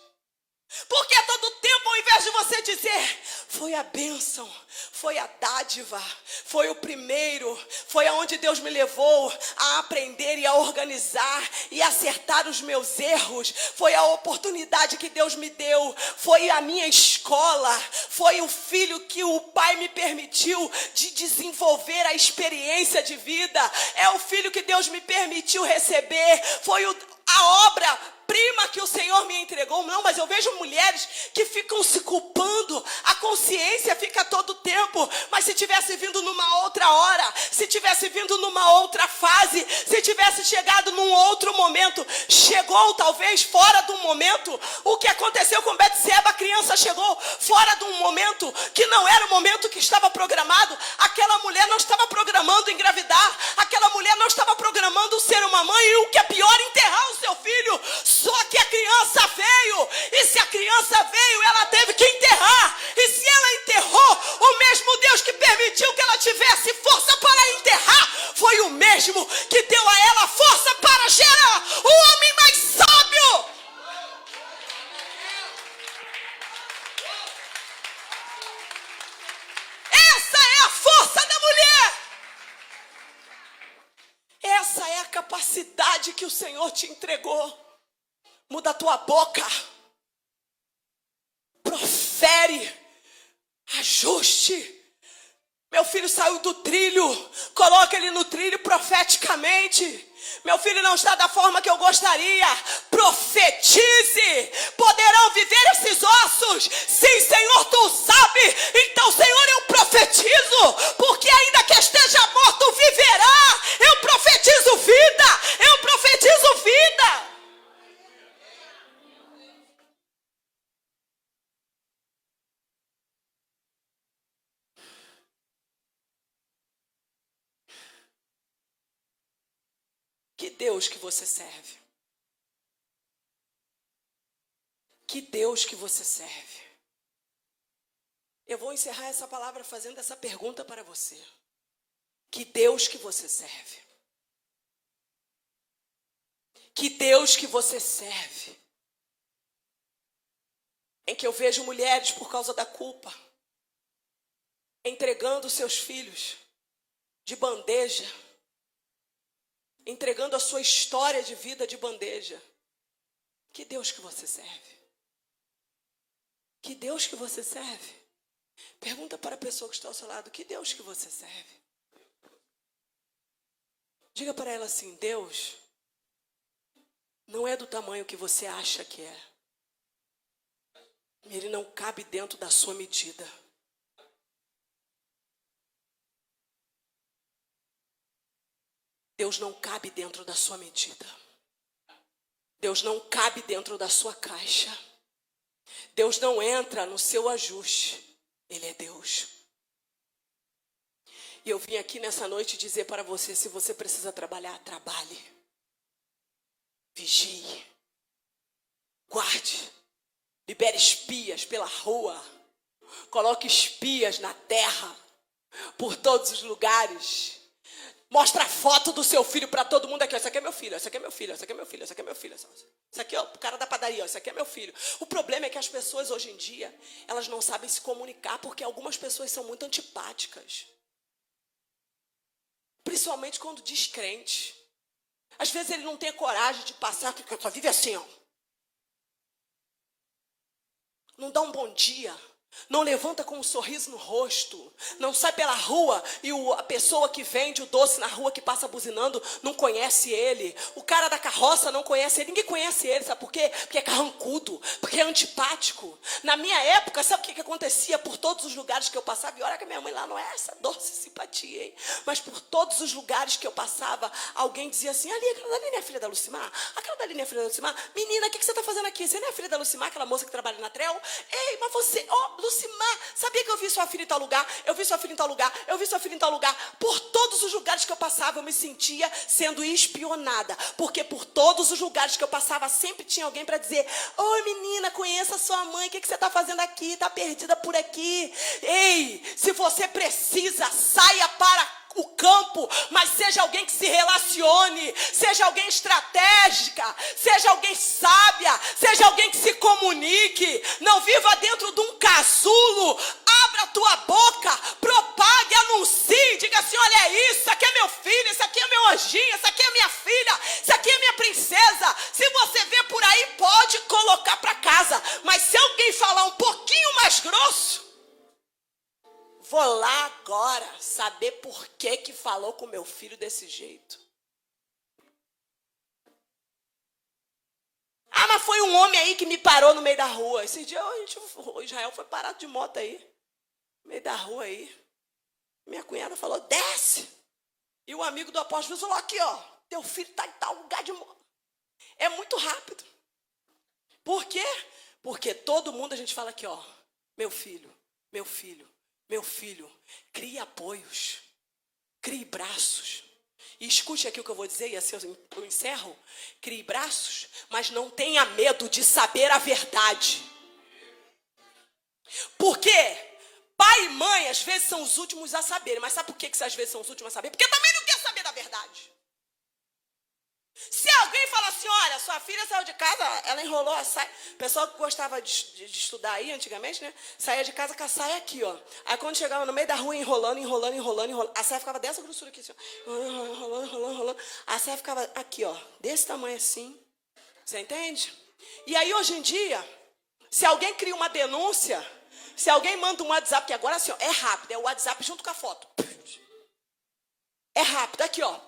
Porque todo tempo, ao invés de você dizer, foi a bênção, foi a dádiva, foi o primeiro, foi aonde Deus me levou a aprender e a organizar e acertar os meus erros, foi a oportunidade que Deus me deu, foi a minha escola, foi o filho que o pai me permitiu de desenvolver a experiência de vida, é o filho que Deus me permitiu receber, foi a obra prima que o Senhor me entregou. Não, mas eu vejo mulheres que ficam se culpando. A consciência fica todo o tempo. Mas se tivesse vindo numa outra hora, se tivesse vindo numa outra fase, se tivesse chegado num outro momento, chegou talvez fora do momento. O que aconteceu com Betseba, a criança chegou fora de um momento que não era o momento que estava programado. Aquela mulher não estava programando engravidar. Aquela mulher não estava programando ser uma mãe. E o que é pior, enterrar o seu filho. Só que a criança veio. E se a criança veio, ela teve que enterrar. E se ela enterrou, o mesmo Deus que permitiu que ela tivesse força para enterrar, foi o mesmo que deu a ela força para gerar o homem mais sábio. Essa é a força da mulher. Essa é a capacidade que o Senhor te entregou. Muda a tua boca. Profere. Ajuste. Meu filho saiu do trilho. Coloca ele no trilho profeticamente. Meu filho não está da forma que eu gostaria. Profetize. Poderão viver esses ossos? Sim, Senhor, tu sabe. Então, Senhor, eu profetizo. Porque ainda que esteja morto, viverá. Eu profetizo vida. Eu profetizo vida. Que Deus que você serve? Que Deus que você serve? Eu vou encerrar essa palavra fazendo essa pergunta para você. Que Deus que você serve? Que Deus que você serve? Em que eu vejo mulheres por causa da culpa entregando seus filhos de bandeja, entregando a sua história de vida de bandeja. Que Deus que você serve? Que Deus que você serve? Pergunta para a pessoa que está ao seu lado, que Deus que você serve? Diga para ela assim, Deus não é do tamanho que você acha que é. Ele não cabe dentro da sua medida. Deus não cabe dentro da sua medida. Deus não cabe dentro da sua caixa. Deus não entra no seu ajuste. Ele é Deus. E eu vim aqui nessa noite dizer para você, se você precisa trabalhar, trabalhe. Vigie. Guarde. Libere espias pela rua. Coloque espias na terra. Por todos os lugares. Mostra a foto do seu filho para todo mundo aqui. Esse aqui é meu filho, esse aqui é meu filho, esse aqui é meu filho, esse aqui é meu filho. Esse aqui é o cara da padaria, esse aqui é meu filho. O problema é que as pessoas hoje em dia, elas não sabem se comunicar porque algumas pessoas são muito antipáticas. Principalmente quando descrente. Às vezes ele não tem coragem de passar, porque só vive assim, ó. Não dá um bom dia. Não levanta com um sorriso no rosto. Não sai pela rua e a pessoa que vende o doce na rua, que passa buzinando, não conhece ele. O cara da carroça não conhece ele. Ninguém conhece ele, sabe por quê? Porque é carrancudo, porque é antipático. Na minha época, sabe o que acontecia? Por todos os lugares que eu passava, e olha que a minha mãe lá não é essa doce simpatia, hein? Mas por todos os lugares que eu passava, alguém dizia assim, ali, aquela dali não é filha da Lucimar? Aquela dali não é filha da Lucimar? Menina, o que você está fazendo aqui? Você não é filha da Lucimar, aquela moça que trabalha na Trel? Ei, mas você... Lucimar, sabia que eu vi sua filha em tal lugar? Eu vi sua filha em tal lugar, eu vi sua filha em tal lugar. Por todos os lugares que eu passava, eu me sentia sendo espionada. Porque por todos os lugares que eu passava, sempre tinha alguém para dizer, oi menina, conheça sua mãe, o que você está fazendo aqui? Está perdida por aqui. Ei, se você precisa, saia para o campo, mas seja alguém que se relacione, seja alguém estratégica, seja alguém sábia, seja alguém que se comunique. Não viva dentro de um casulo. Abra a tua boca, propague, anuncie, diga assim, olha isso aqui é meu filho, isso aqui é meu anjinho, isso aqui é minha filha, isso aqui é minha princesa. Se você vê por aí, pode colocar para casa, mas se alguém falar um pouquinho mais grosso, vou lá agora saber por que falou com meu filho desse jeito. Ah, mas foi um homem aí que me parou no meio da rua. Esse dia o Israel foi parado de moto aí, no meio da rua aí. Minha cunhada falou, desce. E o amigo do apóstolo falou, aqui ó, teu filho está em tal lugar de moto. É muito rápido. Por quê? Porque todo mundo a gente fala aqui, ó, meu filho, meu filho, meu filho, crie apoios, crie braços. E escute aqui o que eu vou dizer, e assim eu encerro. Crie braços, mas não tenha medo de saber a verdade. Por quê? Pai e mãe, às vezes, são os últimos a saberem. Mas sabe por que às vezes são os últimos a saber? Porque também não quer saber da verdade. Se alguém fala assim, olha, sua filha saiu de casa, ela enrolou a saia. O pessoal que gostava de estudar aí antigamente, né? Saía de casa com a saia aqui, ó. Aí quando chegava no meio da rua, enrolando. A saia ficava dessa grossura aqui, assim, ó. Enrolando. A saia ficava aqui, ó. Desse tamanho assim. Você entende? E aí, hoje em dia, se alguém cria uma denúncia, se alguém manda um WhatsApp, que agora assim, ó, é rápido, é o WhatsApp junto com a foto. É rápido, aqui, ó.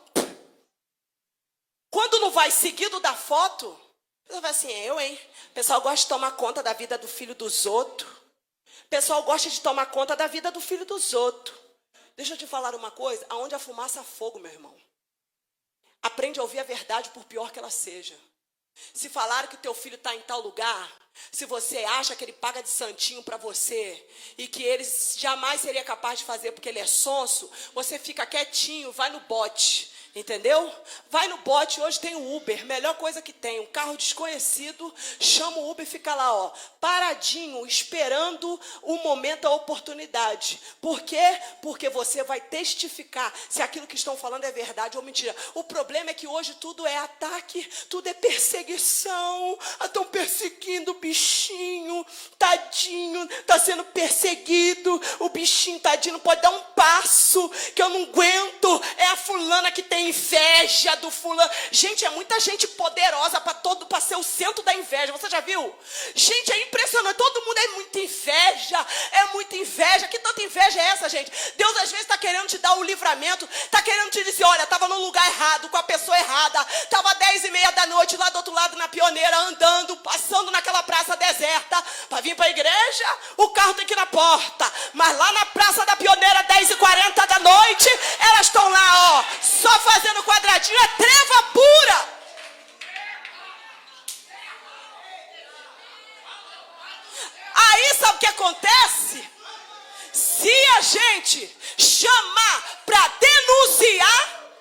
Quando não vai seguido da foto, você vai assim, eu, hein? O pessoal gosta de tomar conta da vida do filho dos outros. O pessoal gosta de tomar conta da vida do filho dos outros. Deixa eu te falar uma coisa, aonde a fumaça há fogo, meu irmão. Aprende a ouvir a verdade por pior que ela seja. Se falaram que teu filho está em tal lugar, se você acha que ele paga de santinho para você e que ele jamais seria capaz de fazer porque ele é sonso, você fica quietinho, vai no bote. Entendeu? Vai no bote, hoje tem o Uber, melhor coisa que tem, um carro desconhecido, chama o Uber e fica lá, ó, paradinho, esperando o momento, a oportunidade. Por quê? Porque você vai testificar se aquilo que estão falando é verdade ou mentira. O problema é que hoje tudo é ataque, tudo é perseguição, estão perseguindo o bichinho, tadinho, está sendo perseguido, o bichinho, tadinho, não pode dar um passo, que eu não aguento, é a fulana que tem inveja do fulano. Gente, é muita gente poderosa para ser o centro da inveja. Você já viu? Gente, é impressionante. Todo mundo é muita inveja. É muita inveja. Que tanta inveja é essa, gente? Deus às vezes está querendo te dar o livramento. Está querendo te dizer, olha, estava no lugar errado, com a pessoa errada. Estava 10h30 da noite, lá do outro lado na Pioneira, andando, passando naquela praça deserta. Para vir para a igreja, o carro tem que ir na porta. Mas lá na praça da Pioneira, 10h40 da noite, elas estão lá, ó, só fazendo quadradinho, é treva pura. Aí sabe o que acontece? Se a gente chamar para denunciar,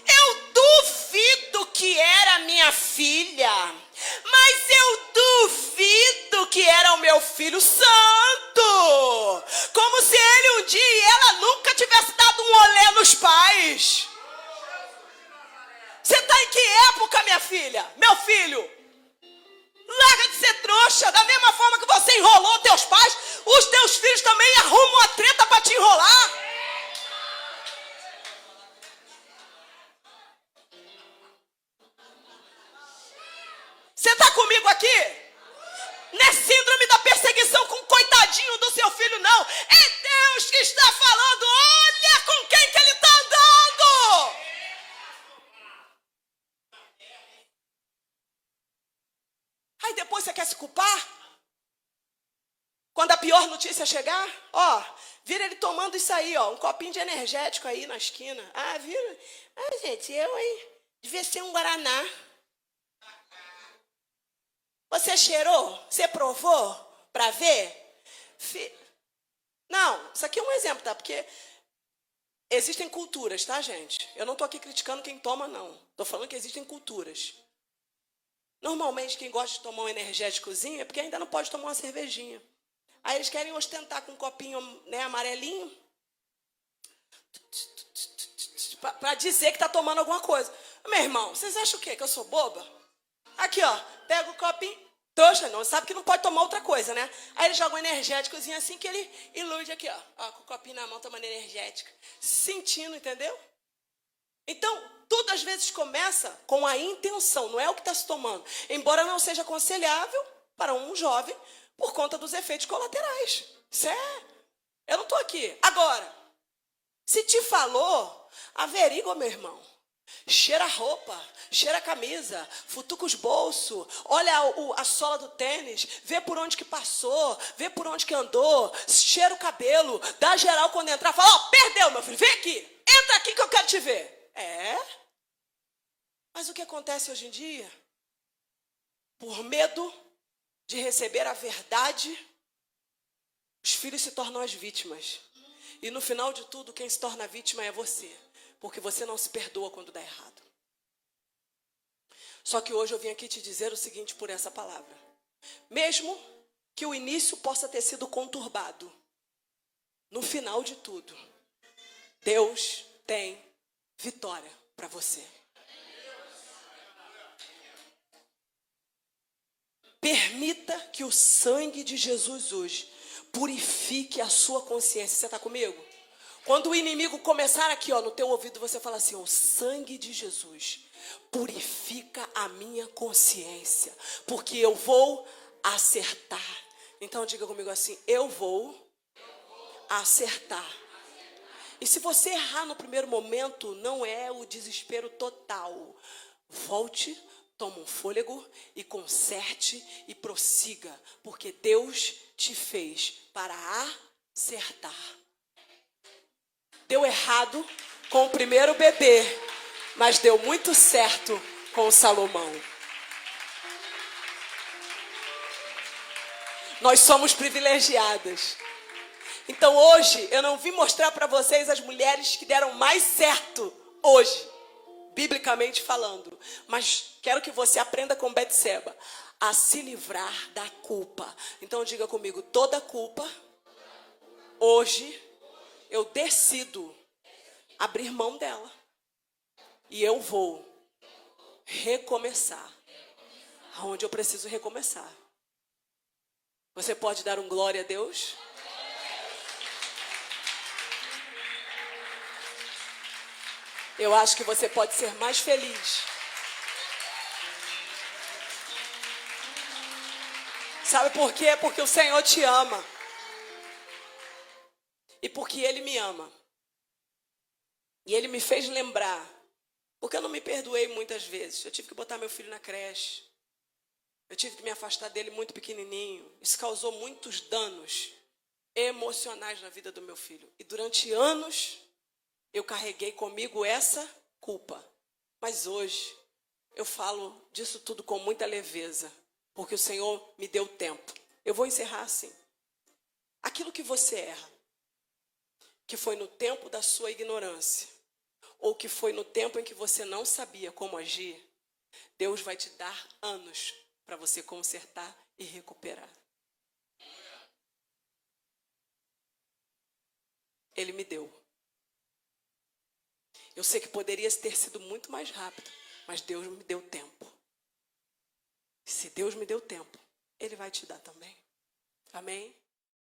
eu duvido que era minha filha, mas eu duvido que era o meu filho santo. Como se ele um dia e ela nunca tivesse dado um olé nos pais. Você está em que época, minha filha? Meu filho? Larga de ser trouxa. Da mesma forma que você enrolou teus pais, os teus filhos também arrumam a treta para te enrolar. Você está comigo aqui? Não é síndrome da perseguição com o coitadinho do seu filho, não. É Deus que está falando. Olha com quem que ele está andando. Aí depois você quer se culpar? Quando a pior notícia chegar, ó, vira ele tomando isso aí, ó, um copinho de energético aí na esquina. Ah, vira. Ah, gente, eu, hein? Devia ser um Guaraná. Você cheirou? Você provou? Para ver? Não, isso aqui é um exemplo, tá? Porque existem culturas, tá, gente? Eu não estou aqui criticando quem toma, não. Estou falando que existem culturas. Normalmente, quem gosta de tomar um energéticozinho é porque ainda não pode tomar uma cervejinha. Aí eles querem ostentar com um copinho, né, amarelinho, para dizer que está tomando alguma coisa. Meu irmão, vocês acham o quê? Que eu sou boba? Aqui, ó, pega o copinho, trouxa, não, sabe que não pode tomar outra coisa, né? Aí ele joga um energéticozinho assim que ele ilude aqui, ó, com o copinho na mão, tomando energética, sentindo, entendeu? Então, tudo às vezes começa com a intenção, não é o que está se tomando. Embora não seja aconselhável para um jovem por conta dos efeitos colaterais. Isso é... Eu não estou aqui. Agora, se te falou, averigua, meu irmão. Cheira a roupa, cheira a camisa, futuca os bolsos, olha a sola do tênis, vê por onde que passou, vê por onde que andou, cheira o cabelo, dá geral quando entrar, fala, ó, perdeu, meu filho, vem aqui, entra aqui que eu quero te ver. Mas o que acontece hoje em dia? Por medo de receber a verdade, os filhos se tornam as vítimas. E no final de tudo, quem se torna vítima é você. Porque você não se perdoa quando dá errado. Só que hoje eu vim aqui te dizer o seguinte por essa palavra. Mesmo que o início possa ter sido conturbado, no final de tudo, Deus tem vitória para você. Permita que o sangue de Jesus hoje purifique a sua consciência. Você está comigo? Quando o inimigo começar aqui, ó, no teu ouvido, você fala assim, o sangue de Jesus purifica a minha consciência, porque eu vou acertar. Então diga comigo assim, eu vou acertar. E se você errar no primeiro momento, não é o desespero total. Volte, toma um fôlego e conserte e prossiga, porque Deus te fez para acertar. Deu errado com o primeiro bebê, mas deu muito certo com o Salomão. Nós somos privilegiadas. Então hoje eu não vim mostrar para vocês as mulheres que deram mais certo hoje, biblicamente falando. Mas quero que você aprenda com Betseba a se livrar da culpa. Então diga comigo, toda culpa, hoje eu decido abrir mão dela. E eu vou recomeçar aonde eu preciso recomeçar. Você pode dar um glória a Deus? Eu acho que você pode ser mais feliz. Sabe por quê? Porque o Senhor te ama. E porque Ele me ama. E Ele me fez lembrar. Porque eu não me perdoei muitas vezes. Eu tive que botar meu filho na creche. Eu tive que me afastar dele muito pequenininho. Isso causou muitos danos emocionais na vida do meu filho. E durante anos, eu carreguei comigo essa culpa. Mas hoje, eu falo disso tudo com muita leveza. Porque o Senhor me deu tempo. Eu vou encerrar assim. Aquilo que você erra, que foi no tempo da sua ignorância, ou que foi no tempo em que você não sabia como agir, Deus vai te dar anos para você consertar e recuperar. Ele me deu. Eu sei que poderia ter sido muito mais rápido, mas Deus me deu tempo. Se Deus me deu tempo, Ele vai te dar também. Amém?